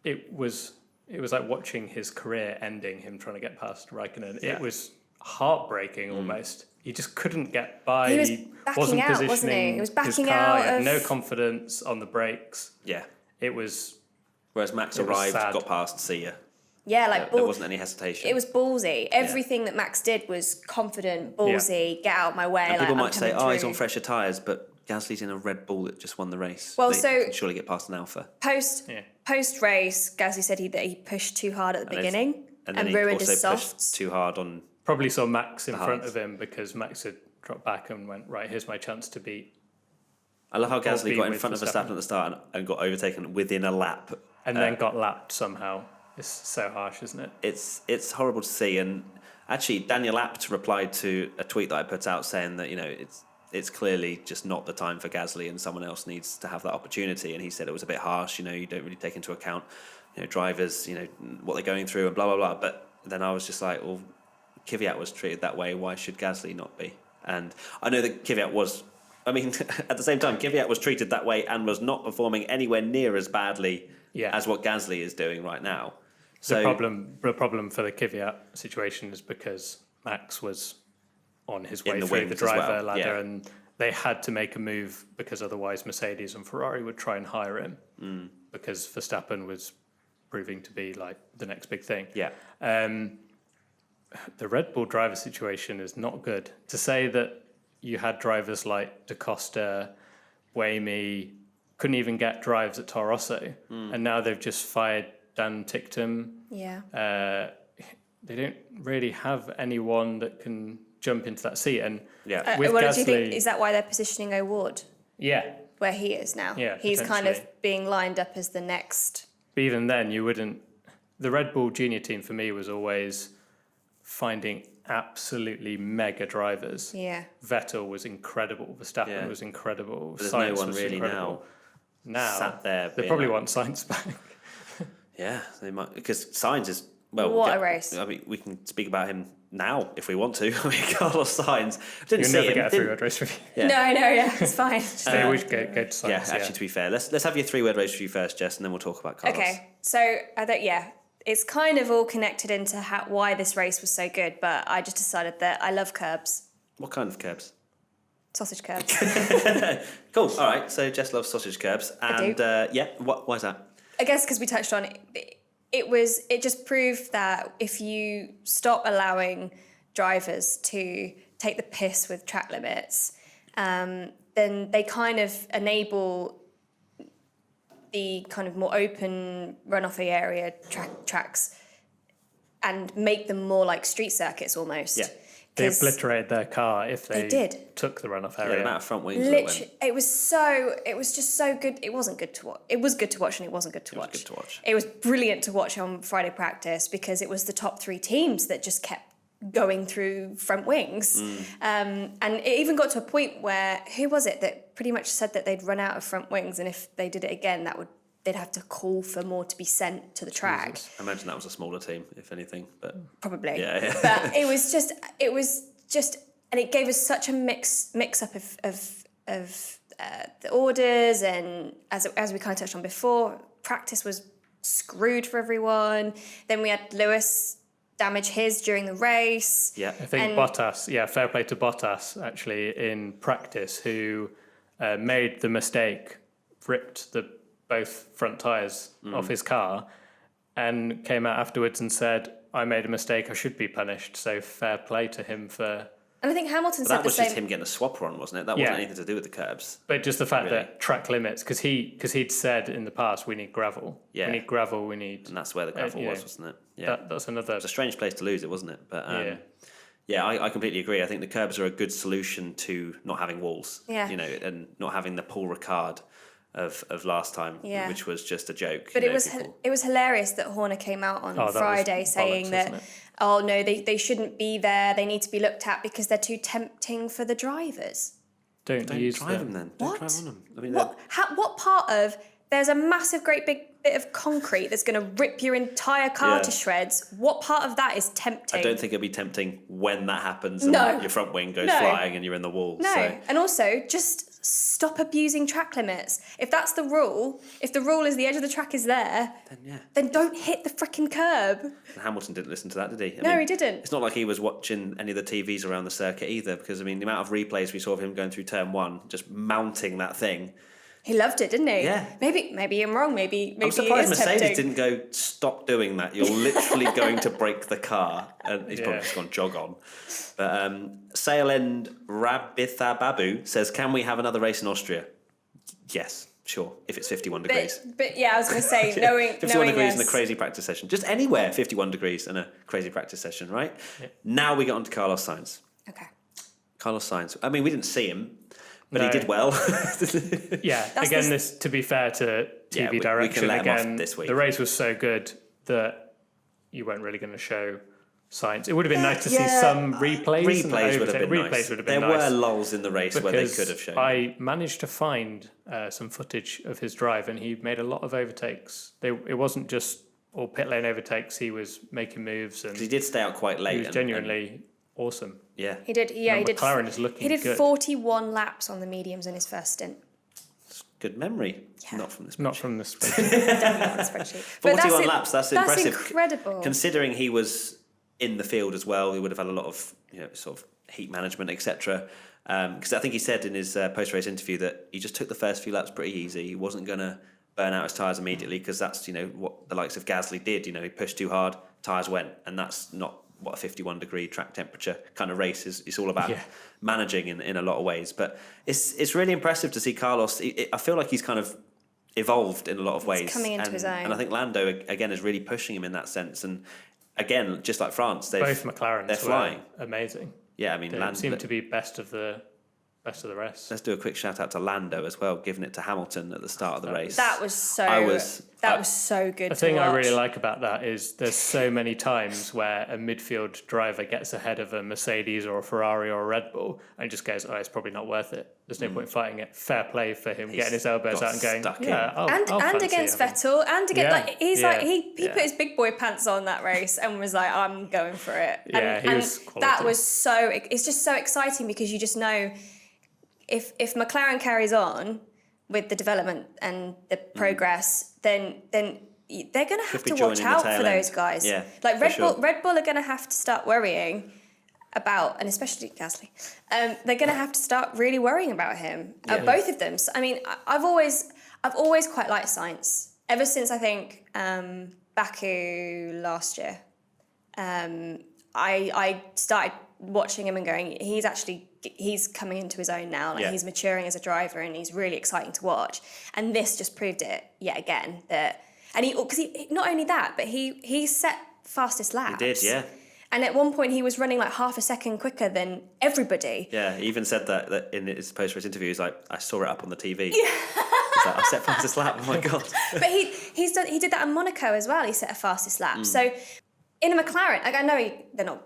it was like watching his career ending, him trying to get past Raikkonen. Yeah. It was heartbreaking almost. He just couldn't get by. He was wasn't backing out, positioning wasn't he? He was his backing car. out He had of- no confidence on the brakes. Yeah. It was Whereas Max It was arrived, sad. got past, see ya. Yeah, like There wasn't any hesitation. It was ballsy. Everything that Max did was confident, ballsy, get out of my way. And like, people I'm might say, coming oh, he's through. on fresher tyres, but Gasly's in a Red Bull that just won the race. Well, They so- can surely get past an Alpha. Post race, Gasly said that he pushed too hard at the beginning And and, then he ruined also his pushed softs. too hard on... probably saw Max in front hards. of him because Max had dropped back and went, right, here's my chance to beat. I love how Gasly be got in with front of Verstappen at the start and got overtaken within a lap. And then got lapped somehow. It's so harsh, isn't it? It's horrible to see. And actually, Daniel Abt replied to a tweet that I put out saying that, it's clearly just not the time for Gasly and someone else needs to have that opportunity. And he said it was a bit harsh, you don't really take into account, drivers, what they're going through and blah, blah, blah. But then I was just like, well, Kvyat was treated that way. Why should Gasly not be? And I know that Kvyat was, at the same time, Kvyat was treated that way and was not performing anywhere near as badly as what Gasly is doing right now. So The problem for the Kvyat situation is because Max was on his way the through wings the as driver well, ladder yeah. and they had to make a move because otherwise Mercedes and Ferrari would try and hire him because Verstappen was proving to be like the next big thing. Yeah. The Red Bull driver situation is not good. To say that you had drivers like Da Costa, Wamey, couldn't even get drives at Toro Rosso, and now they've just fired Dan Ticktum. Yeah. They don't really have anyone that can jump into that seat. And Yeah. with What Gasly, do you think? Is that why they're positioning O'Ward yeah. where he is now? Yeah, He's kind potentially. of being lined up as the next. But even then, you wouldn't. The Red Bull junior team for me was always finding absolutely mega drivers. Yeah. Vettel was incredible. Verstappen Yeah. was incredible. But there's Sainz no one was really incredible. Now sat there they being probably like- want Sainz back. Yeah, they might, because Sainz is, well... What a race. we can speak about him now if we want to. Carlos Sainz. Didn't You'll see never him. get a didn't- 3-word race review. Yeah. No, yeah, it's fine. They always go to Sainz. Yeah, actually, to be fair, let's have your 3-word race review first, Jess, and then we'll talk about Carlos. Okay, so it's kind of all connected into why this race was so good, but I just decided that I love Kerbs, What kind of Kerbs? sausage Kerbs. Cool. All right. So Jess loves sausage Kerbs, and why is that? I guess because we touched on it, it just proved that if you stop allowing drivers to take the piss with track limits, then they kind of enable the kind of more open runoffy area tracks and make them more like street circuits almost. Yeah. They obliterated their car if they did. took the runoff Yeah, area. the amount of front wings. Literally, it was just so good. It wasn't good to watch. It was good to watch, and it wasn't good to watch. It was good to watch. It was brilliant to watch on Friday practice because it was the top 3 teams that just kept going through front wings. And it even got to a point where, who was it that pretty much said that they'd run out of front wings, and if they did it again, they'd have to call for more to be sent to the track. I imagine that was a smaller team, if anything, but Probably. Yeah. But it was just, and it gave us such a mix up of the orders, and as we kind of touched on before, practice was screwed for everyone. Then we had Lewis damage his during the race. yeah. I think Bottas, fair play to Bottas actually in practice, who made the mistake, ripped both front tyres off his car, and came out afterwards and said, I made a mistake, I should be punished. So fair play to him for... And I think Hamilton But said that the was same. just him getting a swapper on, wasn't it? That wasn't anything to do with the curbs. But just the fact Really? that track limits, because he'd said in the past, we need gravel. Yeah. We need gravel, we need... And that's where the gravel was, wasn't it? Yeah. That's another... It's a strange place to lose it, wasn't it? But Yeah. I completely agree. I think the curbs are a good solution to not having walls. Yeah. You know, and not having the Paul Ricard of last time, Yeah. which was just a joke. But you it know, was hilarious that Horner came out on that was Friday saying bollocks, that, wasn't it? oh no, they shouldn't be there. They need to be looked at because they're too tempting for the drivers. Don't Don't use drive them. them then. What? Don't drive on them. I mean, What part of there's a massive, great big bit of concrete that's going to rip your entire car Yeah. to shreds? What part of that is tempting? I don't think it'd be tempting when that happens and No. your front wing goes No. flying and you're in the wall. No, So. and also just stop abusing track limits. If that's the rule, if the rule is the edge of the track is there, then don't hit the freaking curb. And Hamilton didn't listen to that, did he? No, he didn't. It's not like he was watching any of the TVs around the circuit either, because I mean, the amount of replays we saw of him going through turn 1, just mounting that thing. He loved it, didn't he? Yeah. Maybe I'm wrong. Maybe I'm surprised it is Mercedes tempting. didn't go, stop doing that. You're literally going to break the car. And he's probably just gone jog on. But Sail End Rabitha Babu says, can we have another race in Austria? Yes, sure, if it's 51 degrees. But yeah, I was going to say, knowing 51 degrees us, and a crazy practice session. Just anywhere, 51 degrees and a crazy practice session, right? Yeah. Now we get on to Carlos Sainz. Okay. Carlos Sainz. I mean, we didn't see him, but No. he did well. Yeah, again, this to be fair to Yeah, TV we direction, can let him off again, this week. the race was so good that you weren't really going to show Sainz. It would have been nice to see some replays. and Replays would have been replays nice. would have been There nice. were lulls in the race where they Because could have shown. I managed to find some footage of his drive, and he made a lot of overtakes. It wasn't just all pit lane overtakes. He was making moves, and He did stay out quite late. he was genuinely awesome. yeah. He did. Yeah, Now he did. McLaren is looking He did good. 41 laps on the mediums in his first stint. Good memory. Not from this. Not from the space. Definitely on the spreadsheet. But 41 laps. That's impressive. That's incredible. Considering he was in the field as well, he would have had a lot of sort of heat management, etc. Because I think he said in his post-race interview that he just took the first few laps pretty easy. He wasn't going to burn out his tyres immediately because that's what the likes of Gasly did. He pushed too hard, tyres went, and that's not what a 51 degree track temperature kind of race is. It's all about managing in a lot of ways. But it's really impressive to see Carlos. I feel like he's kind of evolved in a lot of ways. coming into his own. And I think Lando again is really pushing him in that sense. And again, just like France, Both McLarens they're flying. were amazing. Yeah, I mean, They seemed to be best of the rest. Let's do a quick shout out to Lando as well, giving it to Hamilton at the start of the race. That was so. I was so good. The thing I really like about that is there's so many times where a midfield driver gets ahead of a Mercedes or a Ferrari or a Red Bull and just goes, it's probably not worth it. There's no point fighting it. Fair play for him getting his elbows got out and going, stuck in. I'll and fancy against having-" Vettel and again he Yeah. put his big boy pants on that race and was like, I'm going for it. Yeah, he and was quality. that was so. It's just so exciting because you just know if McLaren carries on with the development and the progress, then they're going to have be to watch joining the out tail for those end. guys. Yeah, like for Red sure. Bull are going to have to start worrying about, and especially Gasly, they're going to have to start really worrying about him. Both of them. So, I mean, I've always quite liked Sainz ever since I think Baku last year. I started watching him and going, he's coming into his own now. Like he's maturing as a driver, and he's really exciting to watch. And this just proved it yet again. Because he not only that, but he set fastest laps. He did, yeah. And at one point, he was running like half a second quicker than everybody. Yeah, he even said that in his post-race interview. He's like, I saw it up on the TV. Yeah. He's like, I set fastest lap. Oh my God. But he did that in Monaco as well. He set a fastest lap. So in a McLaren, like I know they're not,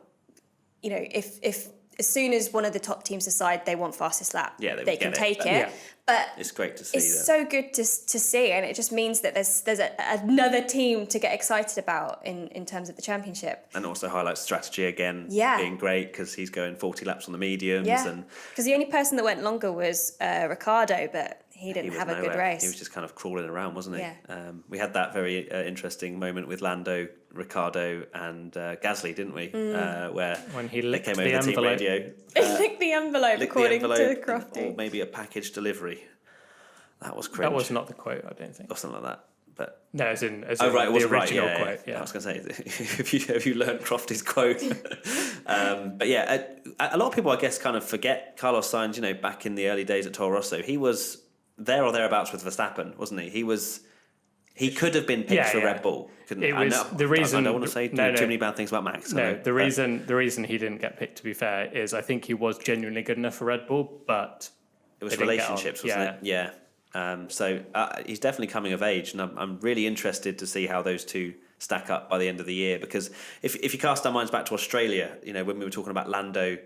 you know, if as soon as one of the top teams decide they want fastest lap, they can take it. Yeah. But it's great to see. It's so good to see, and it just means that there's another team to get excited about in terms of the championship. And also highlights strategy again being great because he's going 40 laps on the mediums. Yeah, because the only person that went longer was Ricciardo, but he didn't have a good race. He was just kind of crawling around, wasn't he? Yeah. We had that very interesting moment with Lando, Ricciardo and Gasly, didn't we? Where when he licked came the over the team envelope. radio. Licked the envelope, according to Crofty. Or maybe a package delivery. That was cringe. That was not the quote, I don't think. Or something like that. But no, as in right, the original quote. Yeah. I was going to say, have you learned Crofty's quote? But yeah, a lot of people, I guess, kind of forget Carlos Sainz. You know, back in the early days at Toro Rosso, he was there or thereabouts with Verstappen, wasn't he? He could have been picked for Red Bull. It was the reason. I don't want to say too many bad things about Max. The reason he didn't get picked, to be fair, is I think he was genuinely good enough for Red Bull, but it was relationships, wasn't it? Yeah. So he's definitely coming of age, and I'm really interested to see how those two stack up by the end of the year. Because if you cast our minds back to Australia, you know, when we were talking about Lando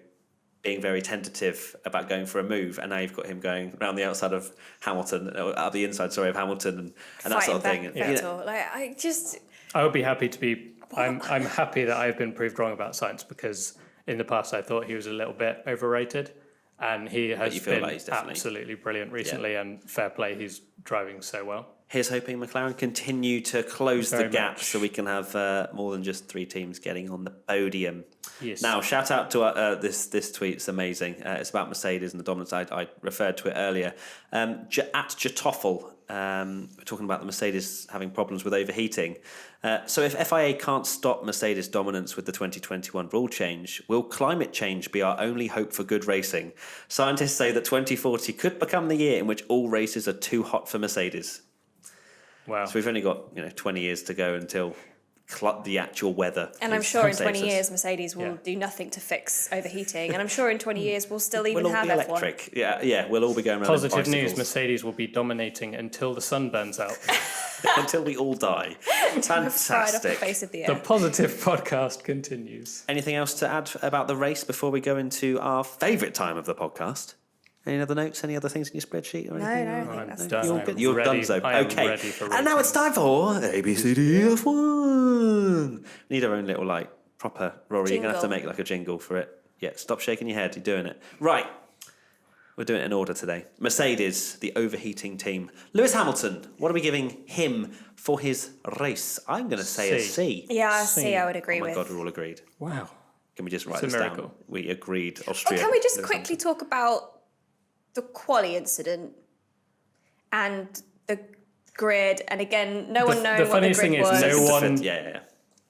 being very tentative about going for a move, and now you've got him going around the outside of Hamilton, or out the inside, sorry, of Hamilton, and that sort of thing. I would be happy to be. I'm happy that I've been proved wrong about Sainz, because in the past I thought he was a little bit overrated. And he has been like absolutely brilliant recently, and fair play, he's driving so well. Here's hoping McLaren continue to close the gap so we can have more than just 3 teams getting on the podium. Yes. Now, shout out to this tweet. It's amazing. It's about Mercedes and the dominance. I referred to it earlier. At Jatoffel, we're talking about the Mercedes having problems with overheating. So if FIA can't stop Mercedes dominance with the 2021 rule change, will climate change be our only hope for good racing? Scientists say that 2040 could become the year in which all races are too hot for Mercedes. Wow. So we've only got 20 years to go until the actual weather. And I'm sure in 20 years Mercedes will do nothing to fix overheating. And I'm sure in 20 years we'll still even have F1. electric. Yeah, we'll all be going around. Positive news, Mercedes will be dominating until the sun burns out. Until we all die. Fantastic. Right off the face of the earth. The positive podcast continues. Anything else to add about the race before we go into our favourite time of the podcast? Any other notes? Any other things in your spreadsheet or anything? No, I think that's done. You're done, so okay. And now it's time for ABCDF1. We need our own little proper Rory. Jingle. You're gonna have to make a jingle for it. Yeah, stop shaking your head. You're doing it right. We're doing it in order today. Mercedes, the overheating team. Lewis Hamilton. What are we giving him for his race? I'm going to say a C. Yeah, a C. I would agree with. Oh my God, we're all agreed. Wow. Can we just write this down? We agreed. Austria. Can we just quickly talk about the quali incident and the grid? And again, no one knows what the grid thing is, was.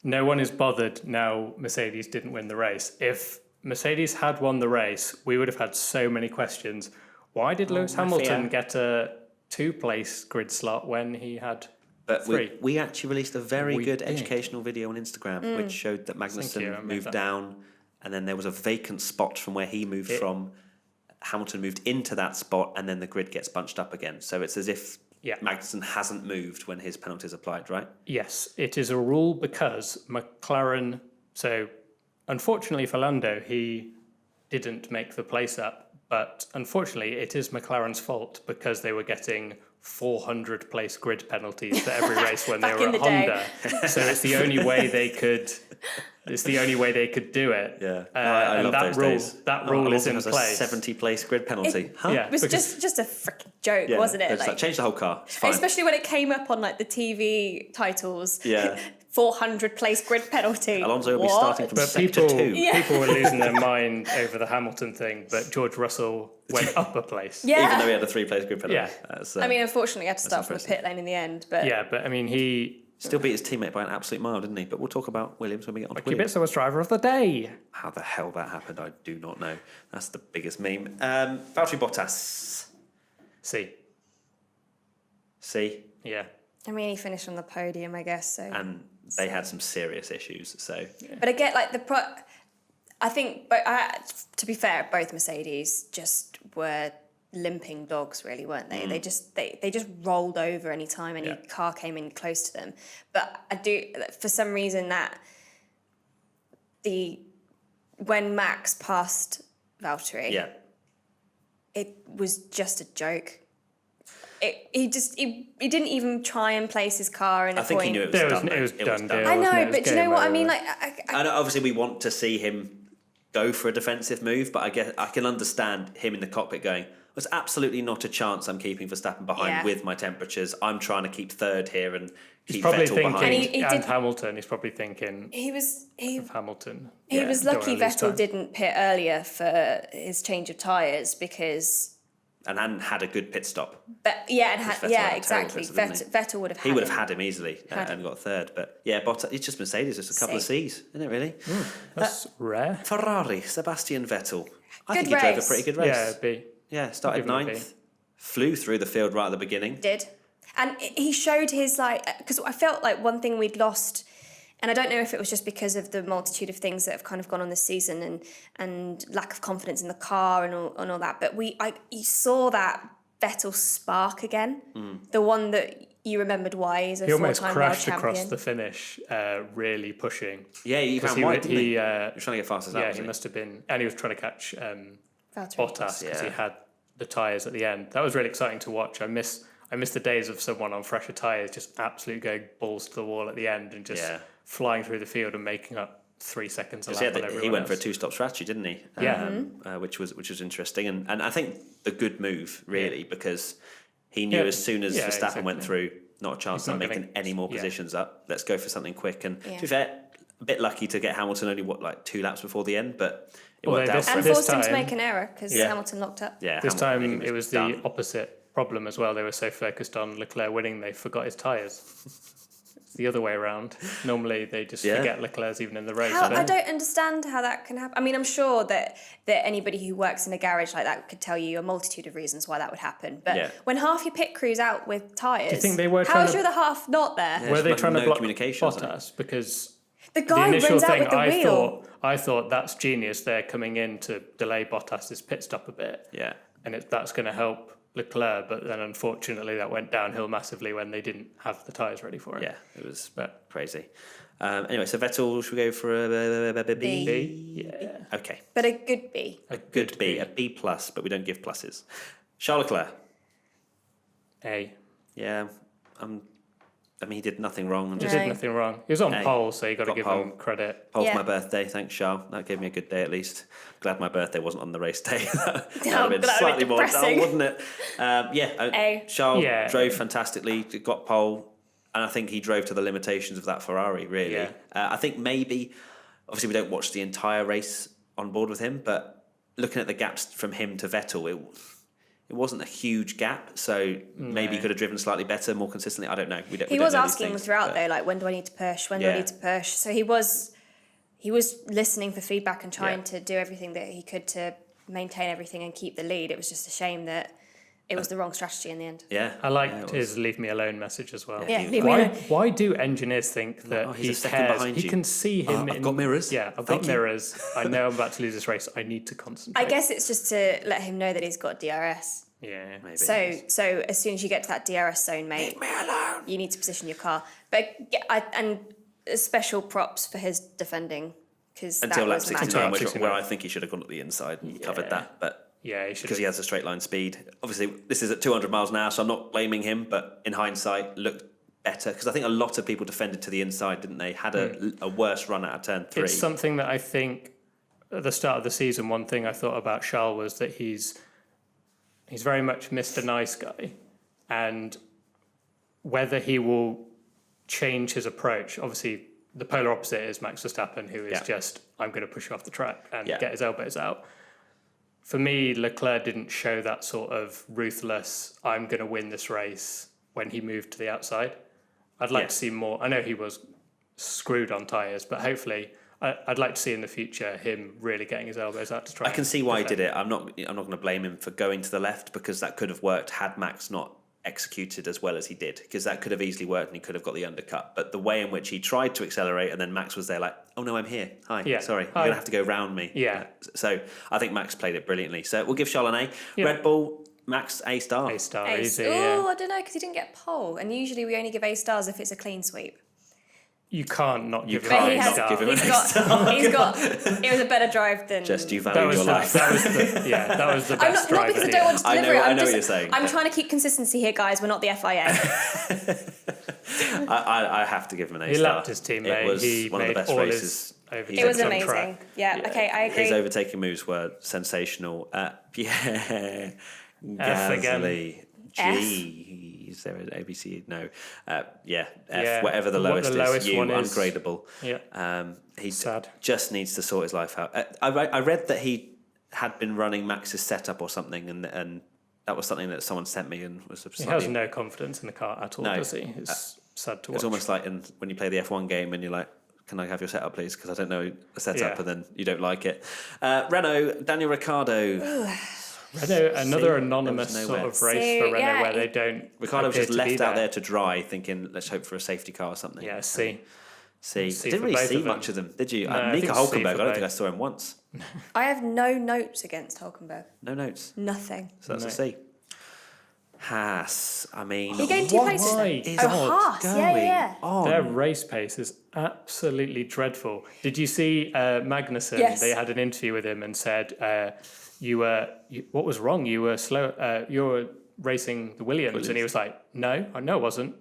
no one is bothered now Mercedes didn't win the race. If Mercedes had won the race, we would have had so many questions. Why did Lewis Hamilton get a 2-place grid slot when he had 3? We actually released a very good educational video on Instagram which showed that Magnussen moved down, and then there was a vacant spot from where he moved from. Hamilton moved into that spot, and then the grid gets bunched up again. So it's as if Magnussen hasn't moved when his penalty is applied, right? Yes, it is a rule because McLaren... So, unfortunately for Lando, he didn't make the place up. But unfortunately, it is McLaren's fault because they were getting 400 place grid penalties for every race when they were at Honda. So it's the only way they could... It's the only way they could do it. Yeah, I love those days. That rule is in place. A 70-place grid penalty. It was just a freaking joke, wasn't it? Change the whole car. It's fine. Especially when it came up on the TV titles. Yeah. 400-place grid penalty. Alonso will be starting from sector 2. People were losing their mind over the Hamilton thing, but George Russell went up a place. Yeah. Even though he had a 3-place grid penalty. Yeah. Unfortunately, he had to start from the pit lane in the end. But he... Still beat his teammate by an absolute mile, didn't he? But we'll talk about Williams when we get on to Williams. Kubica was driver of the day. How the hell that happened, I do not know. That's the biggest meme. Valtteri Bottas. C. C? Yeah. I mean, he finished on the podium, I guess. So. And they had some serious issues. So, But I get like I think, but to be fair, both Mercedes just were limping dogs, really, weren't they? They just rolled over any time any car came in close to them. But I do, for some reason, that when Max passed Valtteri, it was just a joke. He didn't even try and place his car in a point. I think he knew it was done. It was done. Deal, I know, wasn't it? but do you know what I mean? Like, I know obviously we want to see him go for a defensive move, but I can understand him in the cockpit going, there's absolutely not a chance I'm keeping Verstappen behind with my temperatures. I'm trying to keep third here and keep Vettel behind. And Hamilton, he's probably thinking of Hamilton. He was lucky Vettel didn't pit earlier for his change of tyres because... And hadn't had a good pit stop. But exactly. Vettel would have had him. He would have had him easily and got third. But yeah, Bottas, it's just Mercedes, just a couple of C's, isn't it really? That's rare. Ferrari, Sebastian Vettel. I think Good he drove a race. pretty good race. Yeah, B. Yeah, started ninth, flew through the field right at the beginning. Did. And he showed his, because I felt like one thing we'd lost, and I don't know if it was just because of the multitude of things that have kind of gone on this season and lack of confidence in the car and all that, but you saw that Vettel spark again, the one that you remembered why he's a four-time world champion. He almost crashed across the finish, really pushing. Yeah, he ran wide, didn't he? He was trying to get fast as that. Yeah, he must have been, and he was trying to catch Bottas because he had the tyres at the end. That was really exciting to watch. I miss the days of someone on fresher tyres just absolutely going balls to the wall at the end and just flying through the field and making up 3 seconds a lap on everyone he went else. for a two-stop strategy, didn't he? Which was interesting, and I think the good move really because he knew as soon as Verstappen went through, not a chance of making any more positions up. Let's go for something quick. And to be fair, a bit lucky to get Hamilton only 2 laps before the end, but it worked out. And forced him to make an error because Hamilton locked up. Yeah, this time it was the opposite problem as well. They were so focused on Leclerc winning, they forgot his tyres. It's the other way around. Normally they just forget Leclerc's even in the race. I don't understand how that can happen. I mean, I'm sure that anybody who works in a garage like that could tell you a multitude of reasons why that would happen. But when half your pit crew's out with tyres, do you think they were how's your other half not there? Yeah, were they trying to block Bottas? Because the guy initial runs out thing with the wheel. I thought that's genius. They're coming in to delay Bottas's pit stop a bit. Yeah, and that's going to help Leclerc, but then unfortunately that went downhill massively when they didn't have the tyres ready for it. Yeah, it was crazy. Anyway, so Vettel, should we go for a B? B? Yeah. Okay. But a good B. A good B. A B+, but we don't give pluses. Charles Leclerc. A. Yeah, I mean, he did nothing wrong. He did nothing wrong. He was on pole, so you got to give him credit. Pole's my birthday. Thanks, Charles. That gave me a good day at least. Glad my birthday wasn't on the race day. that would have been slightly more dull, wouldn't it? Charles drove fantastically, got pole, and I think he drove to the limitations of that Ferrari, really. Yeah. I think maybe, obviously we don't watch the entire race on board with him, but looking at the gaps from him to Vettel, it wasn't a huge gap, so maybe he could have driven slightly better, more consistently. I don't know. He was asking throughout though, like, when do I need to push? When do I need to push? So he was listening for feedback and trying to do everything that he could to maintain everything and keep the lead. It was just a shame that it was the wrong strategy in the end. Yeah, I liked his "leave me alone" message as well. Yeah, leave me alone. Why do engineers think that he cares? He can see him. I've got mirrors. Yeah, I've got mirrors. I know I'm about to lose this race. I need to concentrate. I guess it's just to let him know that he's got DRS. Yeah, maybe. So as soon as you get to that DRS zone, mate, leave me alone. You need to position your car. But and special props for his defending because until lap that was 69, where I think he should have gone to the inside and covered that, but. Yeah, he should because he has a straight line speed. Obviously, this is at 200 miles an hour, so I'm not blaming him. But in hindsight, looked better because I think a lot of people defended to the inside, didn't they? Had a worse run out of turn 3. It's something that I think at the start of the season. One thing I thought about Charles was that he's very much Mr. Nice Guy, and whether he will change his approach. Obviously, the polar opposite is Max Verstappen, who is just I'm going to push you off the track and get his elbows out. For me, Leclerc didn't show that sort of ruthless, I'm going to win this race when he moved to the outside. I'd like to see more. I know he was screwed on tyres, but hopefully I'd like to see in the future him really getting his elbows out to try. I can see why he did it. I'm not going to blame him for going to the left because that could have worked had Max not executed as well as he did, because that could have easily worked and he could have got the undercut. But the way in which he tried to accelerate and then Max was there like, oh no, I'm here. Hi, sorry, you're going to have to go round me. Yeah. So I think Max played it brilliantly. So we'll give Charles an A. Yeah. Red Bull, Max, A star. A star, Ace. easy. Oh, I don't know, because he didn't get pole. And usually we only give A stars if it's a clean sweep. You can't not give him But he an A has, star. give him an he's A got, star. he's got, it was a better drive than... Just you That value was your the, life. that was the, yeah, that was the I'm best not drive. because I of don't the want to I deliver know- it. I I'm know what just, you're saying. I'm trying to keep consistency here, guys. We're not the FIA. I have to give him an A He star. lapped his teammate. It was He one of the made best all races. his It was overtakes on amazing. track. Yeah, okay, I agree. His overtaking moves were sensational. Pierre Gasly. F. G. Is there an ABC? No. F, Yeah, whatever the what lowest the lowest is. U, one is. ungradable. Yeah. He Sad. just needs to sort his life out. I read that he had been running Max's setup or something, and that was something that someone sent me and was He slightly... has no confidence in the car at all, No. does he? It's sad to watch. It's almost like when you play the F1 game and you're like, can I have your setup, please? Because I don't know the setup, Yeah. and then you don't like it. Renault, Daniel Ricciardo. Renault, another there anonymous was sort nowhere. of race See, for Renault yeah, where they don't. Ricciardo was appear just to be left out there to dry, thinking, let's hope for a safety car or something. Yeah, C. See, C I didn't for really both see of them. much of them, did you? No, I Nico think C for Hulkenberg, I don't think I both. saw him once. I have no notes against Hulkenberg. No notes. Nothing. So that's No. a C. Haas, I mean, He gained 2 what places. Why? is Oh, odd Haas, yeah, going yeah. on? Their race pace is absolutely dreadful. Did you see Magnussen? Yes. They had an interview with him and said, what was wrong? You were slow. You were racing the Williams. And he was like, no, I know I wasn't.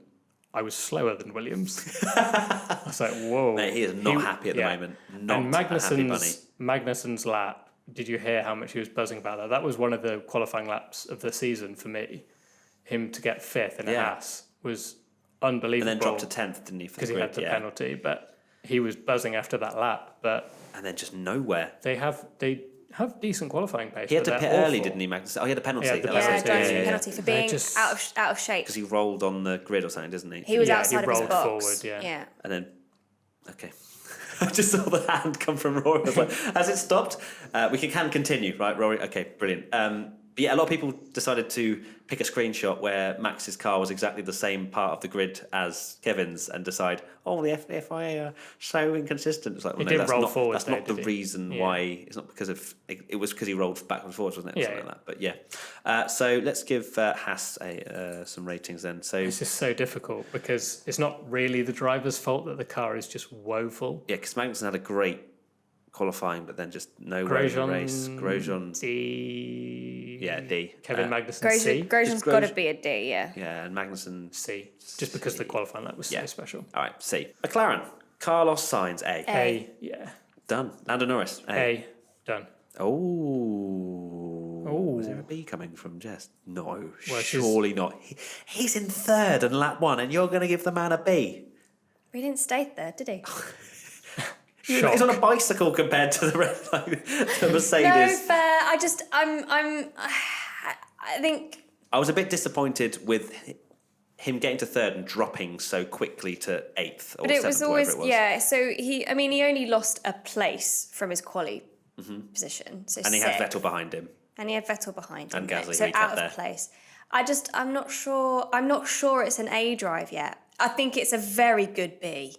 I was slower than Williams. I was like, whoa. Mate, he is not happy at the moment. Not and a happy bunny. Magnussen's lap, did you hear how much he was buzzing about that? That was one of the qualifying laps of the season for me. Him to get fifth in a Yeah. Haas was unbelievable. And then dropped to 10th, didn't he, for because the he grid? had the Yeah. penalty, but he was buzzing after that lap. But And then just nowhere. they have decent qualifying pace. He had but to pit they're early, awful. didn't he, Magnus? Oh, he had a penalty. He had the that was Yeah, it. penalty, driving yeah. penalty for They're being just- out of shape. Because he rolled on the grid or something, doesn't he? He was Yeah, outside he of his rolled box. forward, yeah. And then, okay. I just saw the hand come from Rory. I was like, has it stopped? We can continue, right, Rory? Okay, brilliant. But yeah, a lot of people decided to pick a screenshot where Max's car was exactly the same part of the grid as Kevin's and decide, oh, the FIA are so inconsistent. It's like, well, He did that's roll not, forward that's though, not the did he? reason Yeah. why. It's not because of, it was because he rolled backwards and forwards, wasn't it? Yeah, Something yeah. like that. But yeah. So let's give Haas some ratings then. So It's just so difficult because it's not really the driver's fault that the car is just woeful. yeah, because Magnussen had a great qualifying, but then just nowhere in the race. Grosjean, D. yeah, D. Kevin Magnussen C. Grosjean's got to be a D, yeah. Yeah, and Magnussen. C. Just because the qualifying lap was Yeah. so special. All right, C. McLaren, Carlos Sainz, A. A. Yeah. Done. Lando Norris, A. A. Done. Oh. Ooh. Was there a B coming from Jess? No, Well, she's- surely not. He's in third and lap 1, and you're going to give the man a B. He didn't stay there, did he? Shock. He's on a bicycle compared to the to Mercedes. No, fair. I think I was a bit disappointed with him getting to third and dropping so quickly to 8th or But it 7th, was or always, whatever it was. yeah, so he only lost a place from his quali position. So And he had sixth. Vettel behind him. And he had Vettel behind him. And Gasly, so who he out kept there. of place. I'm not sure it's an A drive yet. I think it's a very good B.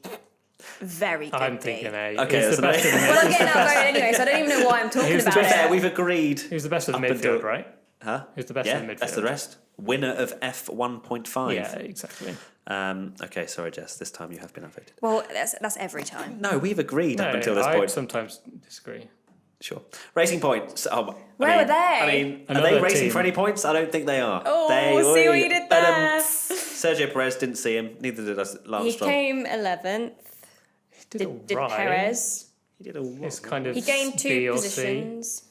Very good I'm B. thinking A. Okay, He's that's the best an in A. the Well, I'm getting outvoted anyway, so I don't even know why I'm talking He's the about To be fair, it. we've agreed. He's the best of the Up until- midfield, right? Huh? Who's the best Yeah, in the midfield? best of the rest. Winner of F1.5. Yeah, exactly. Okay, sorry, Jess. This time you have been outvoted. Well, that's every time. No, we've agreed up No, until this I point. sometimes disagree. Sure. Racing points. Where were they? I mean, are they Another racing team. for any points? I don't think they are. Oh, they, see what you did there. Sergio Perez didn't see him. Neither did us. Lance He Stroll. came 11th. He did, Did all right. Perez. He did all It's kind of He gained two B or C. positions.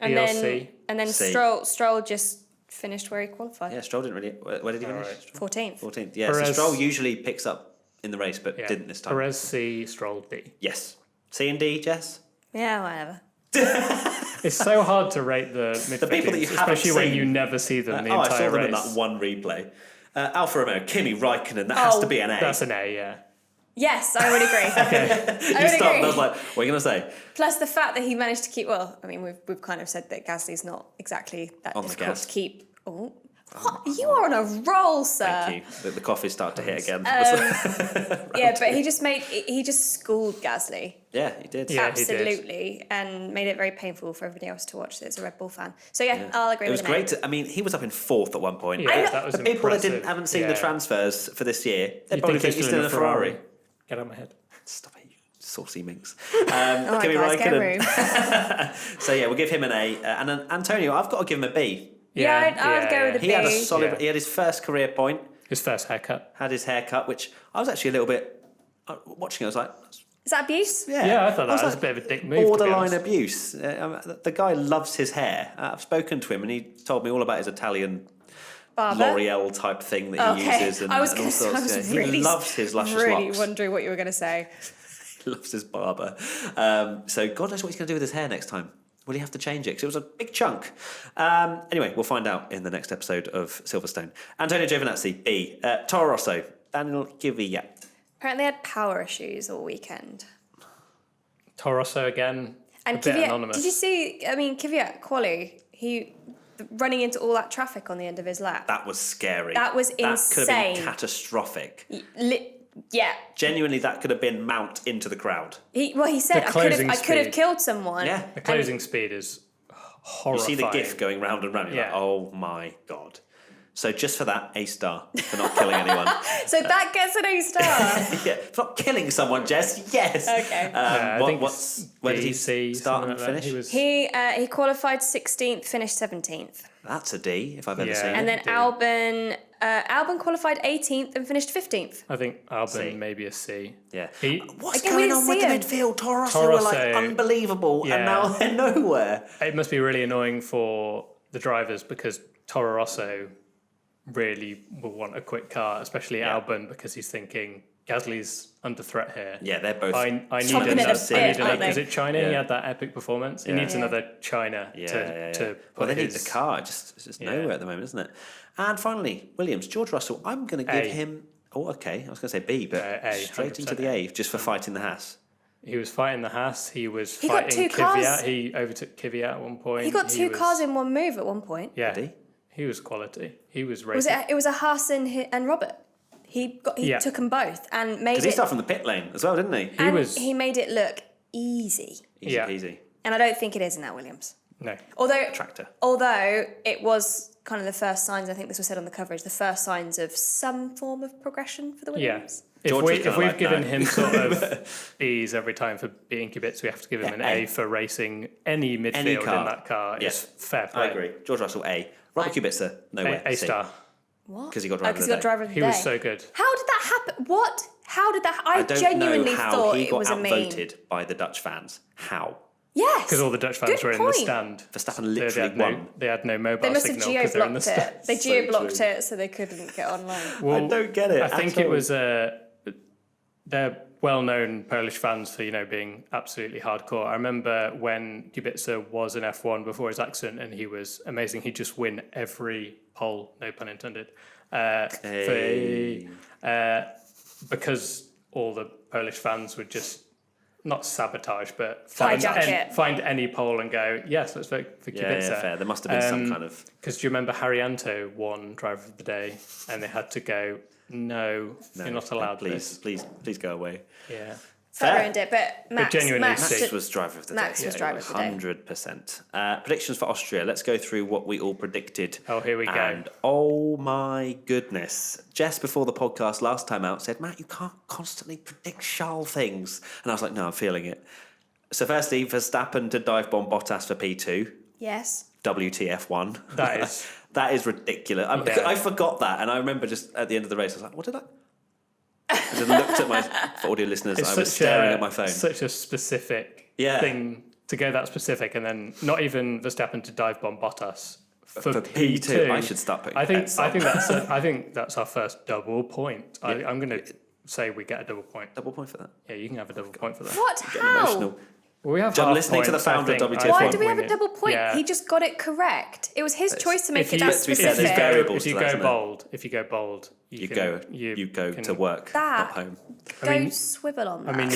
B or C. And then C. Stroll just finished where he qualified. Yeah, Stroll didn't really. Where did he finish? Alright. 14th. 14th. Yeah, so Perez- Stroll usually picks up in the race, but Yeah. didn't this time. Perez C, Stroll D. Yes. C and D, Jess? Yeah, whatever. It's so hard to rate the midfielders, people that you haven't especially when seen. you never see them the I entire saw them race. in that one replay. Alfa Romeo, Kimi Raikkonen, that has to be an A. That's an A, yeah. Yes, I would agree. I You would stopped, agree. and I was like, what are you going to say? Plus the fact that he managed to keep. Well, I mean, we've kind of said that Gasly's not exactly that On the difficult gas. to keep. Oh, You are on a roll, sir. Thank you. The coffee started to hit again. Yeah, but he just schooled Gasly. Yeah, he did. Yeah, he did. Absolutely, and made it very painful for everybody else to watch that's a Red Bull fan. So yeah, I'll agree It was with great. He was up in 4th at one point. Yeah, that was the people that impressive. haven't seen the transfers for this year, they You'd probably think think he's still in a Ferrari. Get out of my head. Stop it, you saucy minx. All right, Kimi guys, get Räikkönen. room. So yeah, we'll give him an A. And then Antonio, I've got to give him a B. Yeah, I'd go with a He had a B. solid. Yeah. He had his first career point. His first haircut. Had his haircut, which I was actually a little bit watching. I was like, Is that abuse? Yeah, I thought that was a bit of a dick move. borderline abuse. The guy loves his hair. I've spoken to him, and he told me all about his Italian Barber? L'Oreal type thing that he uses. And, I was and all sorts. really, he loves his luscious really locks. wondering what you were going to say. He loves his barber. So God knows what he's going to do with his hair next time. Will he have to change it? Because it was a big chunk. Anyway, we'll find out in the next episode of Silverstone. Antonio Giovinazzi, B. Toro Rosso, Daniel Kvyat. Apparently, they had power issues all weekend. Toro Rosso again. And a bit Kvyat, anonymous. did you see? I mean, Kvyat quali, he running into all that traffic on the end of his lap. That was scary. That was That could have insane. been catastrophic. Yeah. Genuinely, that could have been mount into the crowd. He said, I closing could have speed. killed someone. Yeah. The closing speed is You horrifying. see the GIF going round and round. You're like, Yeah. oh my God. So just for that, A star for not killing anyone. So that gets an A star. Yeah, for not killing someone, Jess. Yes. Okay. I think it's where did he B, C, start something and like that. finish? He was, He qualified 16th, finished 17th. That's a D if I've ever Yeah. seen And it. then Albon qualified 18th and finished 15th. I think C. Albon maybe a C. Yeah. He, What's Again, we going didn't on with see the him. midfield? Toro Rosso Toro were like Rosso, unbelievable, and yeah. now they're nowhere. it must be really annoying for the drivers because Toro Rosso really will want a quick car, especially Yeah. Albon, because he's thinking Gasly's under threat here. Yeah, they're both. I need Chomping another. at the bit, aren't Is they? it China? Yeah. He had that epic performance. He Yeah. needs Yeah. another China to Well, put they need his. the car. It's just Yeah. nowhere at the moment, isn't it? And finally, Williams, George Russell. I'm going to give A. him. Oh, okay. I was going to say B, but A, straight into 100% the A just for fighting the Haas. He was fighting the Haas. He was He got fighting two cars. Kvyat. He overtook Kvyat at one point. He got two was- cars in one move at one point. Yeah, Did he? he was quality. He was Was racing. it was a Haas and Robert. He Yeah. took them both and made Because he it. started from the pit lane as well, didn't he? and was- he made it look easy. Easy Yeah. peasy. And I don't think it is in that Williams. No, Tractor. Although it was kind of the first signs, I think this was said on the coverage, the first signs of some form of progression for the yeah. Williams. If, George was if kinda we've like, given no. him sort of B's every time for beating Kibitz, we have to give him Yeah, an A A. for racing any midfield Any car. in that car. Yeah. It's fair I play. agree. George Russell, A. Robert Kubica, nowhere. A C. star. What? 'Cause he got driver of Because the he day. got driver of the He day. was so good. How did that happen? What? How did that? I I don't genuinely know how thought he it got was a meme. outvoted by the Dutch fans. How? Yes. Because all the Dutch fans Good were in the point. stand. Verstappen They literally had won. they had no mobile They must have signal because they're in the geo-blocked stand. it. They So geo-blocked true. it so they couldn't get online. Well, I don't get it. I think at it all. was they're well-known Polish fans for being absolutely hardcore. I remember when Kubica was in F1 before his accident, and he was amazing. He'd just win every pole, no pun intended, Hey. because all the Polish fans would just not sabotage, but Hijack it. find any pole and go, yes, let's vote for Yeah, Kubica. yeah, fair. There must have been some kind of. Because do you remember Haryanto won Driver of the Day, and they had to go, no, you're not allowed Please, this. please go away. Yeah. That Fair. ruined it, but Max, genuinely Max, sick. Max was driver of the day. Max was driver of the day. 100%. Predictions for Austria. Let's go through what we all predicted. Oh, here we go. And oh my goodness. Jess, before the podcast last time out, said, Matt, you can't constantly predict Charles things. And I was like, no, I'm feeling it. So firstly, Verstappen to dive bomb Bottas for P2. yes. WTF1. That is. That is ridiculous. Yeah. I forgot that. And I remember just at the end of the race, I was like, what did I... I just looked at for audio listeners, I was staring at my phone. Such a specific Yeah. thing to go that specific, and then not even Verstappen to dive bomb Bottas for P2. I should start putting I think bets on. I think that's our first double point. I'm going to say we get a double point. Double point for that. Yeah, you can have a double point for that. What? Getting How? emotional. Well, we have John, half listening to the points, I founder of think. WTF1. Why Point do we have a winning. double point? Yeah. He just got it correct. It was his choice to make If it you- that to be fair, there's specific. variables If to you that, go isn't bold, You go can- to work, That- not home. Go swivel on that. I mean,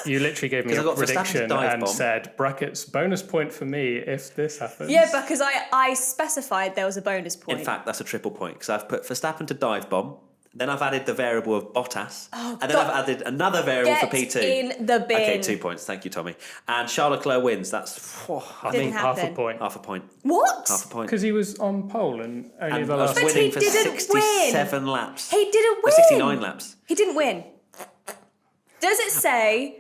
you literally gave me 'Cause I a got Verstappen's prediction dive and bomb. said brackets bonus point for me if this happens. Yeah, because I specified there was a bonus point. In fact, that's a triple point because I've put Verstappen to dive bomb. Then I've added the variable of Bottas. and then God. I've added another variable for Get P2. in the bin. Okay, 2 points. Thank you, Tommy. And Charles Leclerc wins. That's Didn't half a happen. point. half a point. What? Half a point. Because he was on pole and only And the I was last. But winning he for didn't 67 laps. He didn't Or win. 69 laps. He didn't win. Does it say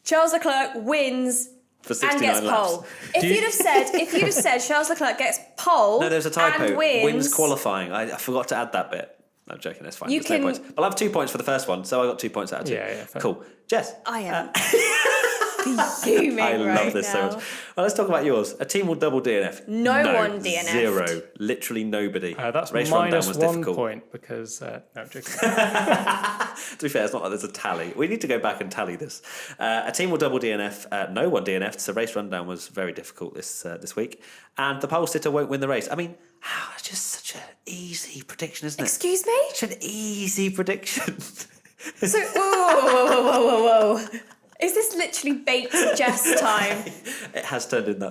Charles Leclerc wins For and 69 gets laps. pole? If you'd have said Charles Leclerc gets pole No, there's a typo. and wins qualifying. I forgot to add that bit. No, I'm joking. That's fine. You There's can- no points. But I'll have 2 points for the first one, so I got 2 points out of 2. Yeah, fair. Cool. Jess. I am fuming I right love this so now. much. Well, let's talk about yours. A team will double DNF. No one DNF'd. 0. Literally nobody. That's Race rundown minus was 1 difficult. point because no, I'm joking. To be fair, it's not like there's a tally. We need to go back and tally this. A team will double DNF. No one DNF'd, so race rundown was very difficult this week. And the pole sitter won't win the race. I mean, it's just such an easy prediction, isn't it? Excuse me? Such an easy prediction. So, whoa. Is this literally baked Jess time? It has turned into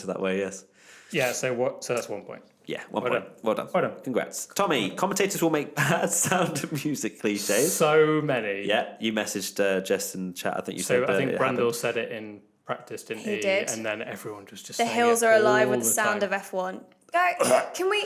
that way, yes. Yeah, so that's 1 point. Yeah, 1 Well point. done. Well done. Well done. Congrats. Tommy, commentators will make bad sound and music cliches. So many. Yeah, you messaged Jess in chat. I think you So said I think it Brandel happened. said it in practice, didn't he? did. And then everyone was just The saying hills it are alive all with the sound time. of F1. Can we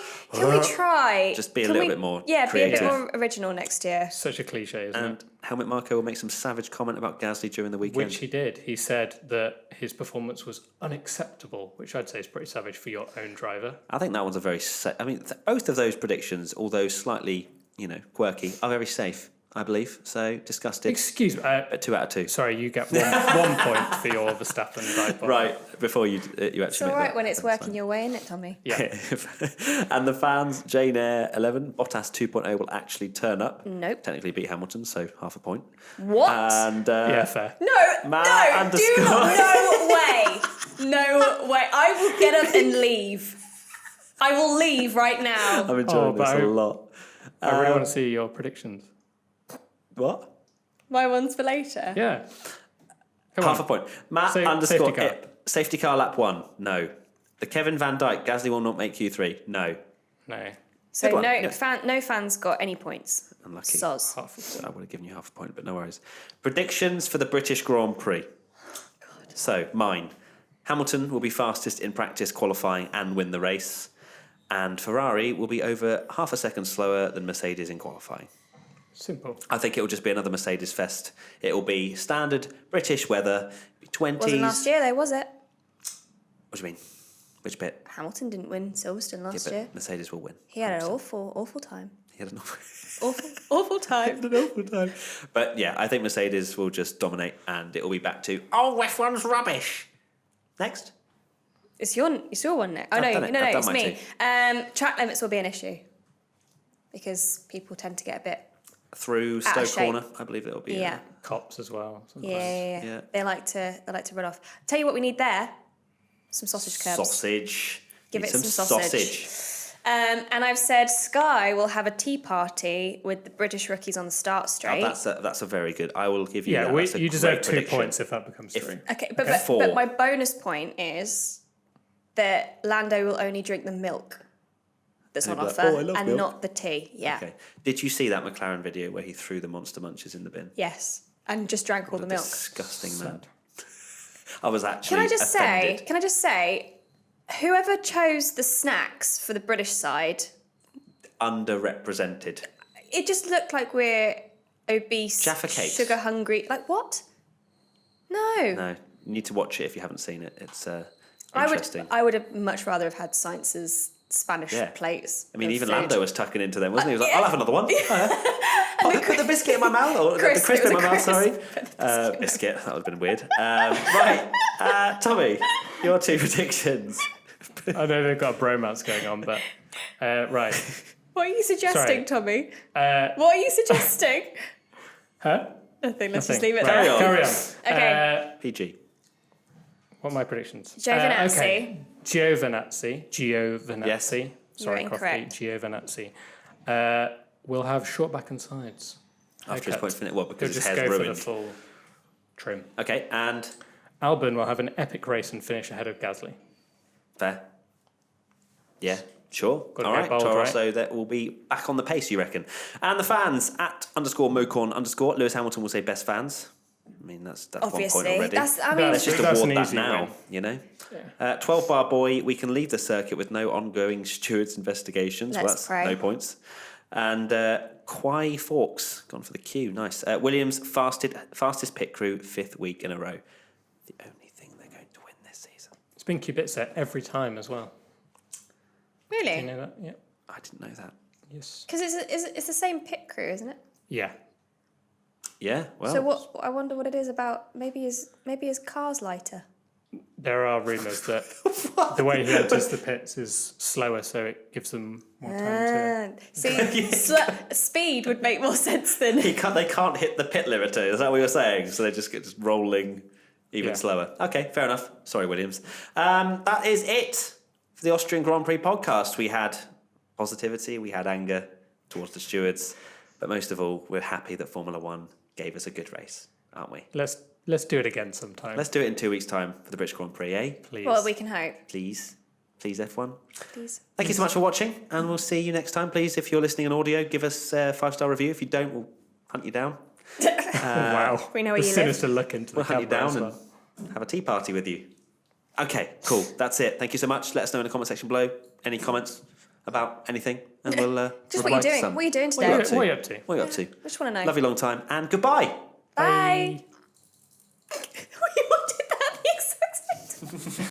try? Just be a can little we- bit more Yeah, be a creative. bit more original next year. Such a cliche, isn't And it? Helmet Marco will make some savage comment about Gasly during the weekend. Which he did. He said that his performance was unacceptable, which I'd say is pretty savage for your own driver. I think that one's a very. Both of those predictions, although slightly, quirky, are very safe. I believe so. Discussed it. Excuse me. 2 out of 2. Sorry, you get 1 point for your Verstappen dive bomb. Right before you actually. It's all make right that. when it's That's working your way, isn't it, Tommy? Yeah. fine. And the fans, Jane Eyre 11, Bottas 2.0 will actually turn up. Nope. Technically beat Hamilton, so half a point. What? And Yeah, fair. No, Matt underscore. no way. No way. I will get up and leave. I will leave right now. I'm enjoying this but a lot. I really want to see your predictions. What? My one's for later. Yeah. Come Half on. a point. Matt Safety underscore car. Ip. Safety car lap 1. No. The Kevin Van Dijk, Gasly will not make Q3. No. No. So Good one, no, yeah. no fans got any points. Unlucky. Soz. Half a point. I would have given you half a point, but no worries. Predictions for the British Grand Prix. So, mine. Hamilton will be fastest in practice qualifying and win the race. And Ferrari will be over half a second slower than Mercedes in qualifying. Simple. I think it will just be another Mercedes fest. It will be standard British weather, 20s. Wasn't last year though, was it? What do you mean? Which bit? Hamilton didn't win Silverstone last Yeah, year. but Mercedes will win. He had an 100%. awful time. He had an awful, Awful time. an awful time. But yeah, I think Mercedes will just dominate and it will be back to, oh, F1's rubbish. Next. It's your one next. Oh I've no, done it. no, I've it's done me. mine Track limits will be an issue because people tend to get a bit. Through Out of Stoke shape. Corner, I believe it'll be. Yeah. Cops as well. Sometimes. Yeah. Yeah. They like to run off. Tell you what we need there: some sausage curbs. Sausage. Give Need it some sausage. sausage. And I've said Sky will have a tea party with the British rookies on the start Oh, straight. that's a very good. I will give you Yeah, that. That's a you deserve great 2 prediction. points if that becomes 3. Okay, Okay. 4. but my bonus point is that Lando will only drink the milk that's on And he'll be offer like, "Oh, I love and milk." not the tea. Yeah. Okay. Did you see that McLaren video where he threw the Monster Munches in the bin? Yes. And just drank all the milk. Disgusting man. I was actually Can I offended. just say, whoever chose the snacks for the British side, Underrepresented. it just looked like we're obese, Jaffa cakes. sugar hungry. Like what? No. No, you need to watch it if you haven't seen it. It's I interesting. would have much rather have had Science's Spanish Yeah. plates. I mean, of even food. Lando was tucking into them, wasn't he? He was like, yeah. I'll have another one. Oh, put the biscuit in my mouth. Or the Crisp, crisp it in was my a mouth, sorry. crisp. Biscuit, that would have been weird. Right, Tommy, your 2 predictions. I know they've got a bromance going on, but right. What are you suggesting, Sorry. Tommy? What are you suggesting? Huh? Nothing. Let's just Nothing. leave it Right, there. on. Carry on. Okay. PG. What are my predictions? Giovinazzi. Okay. Giovinazzi. Sorry, You're Crofty. incorrect. Giovinazzi. We'll have short back and sides. After his points finish, what? He'll Because his just hair's go for ruined. the full trim. Okay, and Albon will have an epic race and finish ahead of Gasly. fair. Yeah, sure. Gotta All go right, bold, Toro right? Rosso that will be back on the pace, you reckon? And the fans at _Mocorn_. Lewis Hamilton will say best fans. I mean, that's 1 point Obviously, already. that's. I mean, That's Let's just That's award an that easy now, win. you know? 12 bar boy, we can leave the circuit with no ongoing stewards investigations. Well, Let's that's pray. no points. And Quai Fawkes, gone for the queue. Nice. Williams, fastest pit crew, 5th week in a row. The only thing they're going to win this season. It's been Kubica every time as well. Do you really? know that? Yeah. I didn't know that. Yes. Because it's the same pit crew, isn't it? Yeah. Yeah, well. So what? I wonder what it is about. Maybe his car's lighter. There are rumours that the way he enters the pits is slower, so it gives them more time to. See, speed would make more sense than. They can't hit the pit limiter. Is that what you're saying? So they just get rolling even Yeah. slower. Okay, fair enough. Sorry, Williams. That is it for the Austrian Grand Prix podcast. We had positivity, we had anger towards the stewards, but most of all, we're happy that Formula One gave us a good race, aren't we? Let's do it again sometime. Let's do it in 2 weeks' time for the British Grand Prix, eh? please. Well, we can hope. Please, F1. Please. Thank you so much for watching, and we'll see you next time. Please, if you're listening on audio, give us a 5-star review. If you don't, we'll hunt you down. Wow. We know where the you live. sinister look into We'll the hunt you camera down as and well. have a tea party with you. Okay, cool. That's it. Thank you so much. Let us know in the comment section below. Any comments about anything, and we'll Just what reply you're to doing. some. What are you doing What are you today? up to? What are you up to? What are you up to? I just want to know. Lovely long time, and goodbye. Bye. We wanted that the exact same time.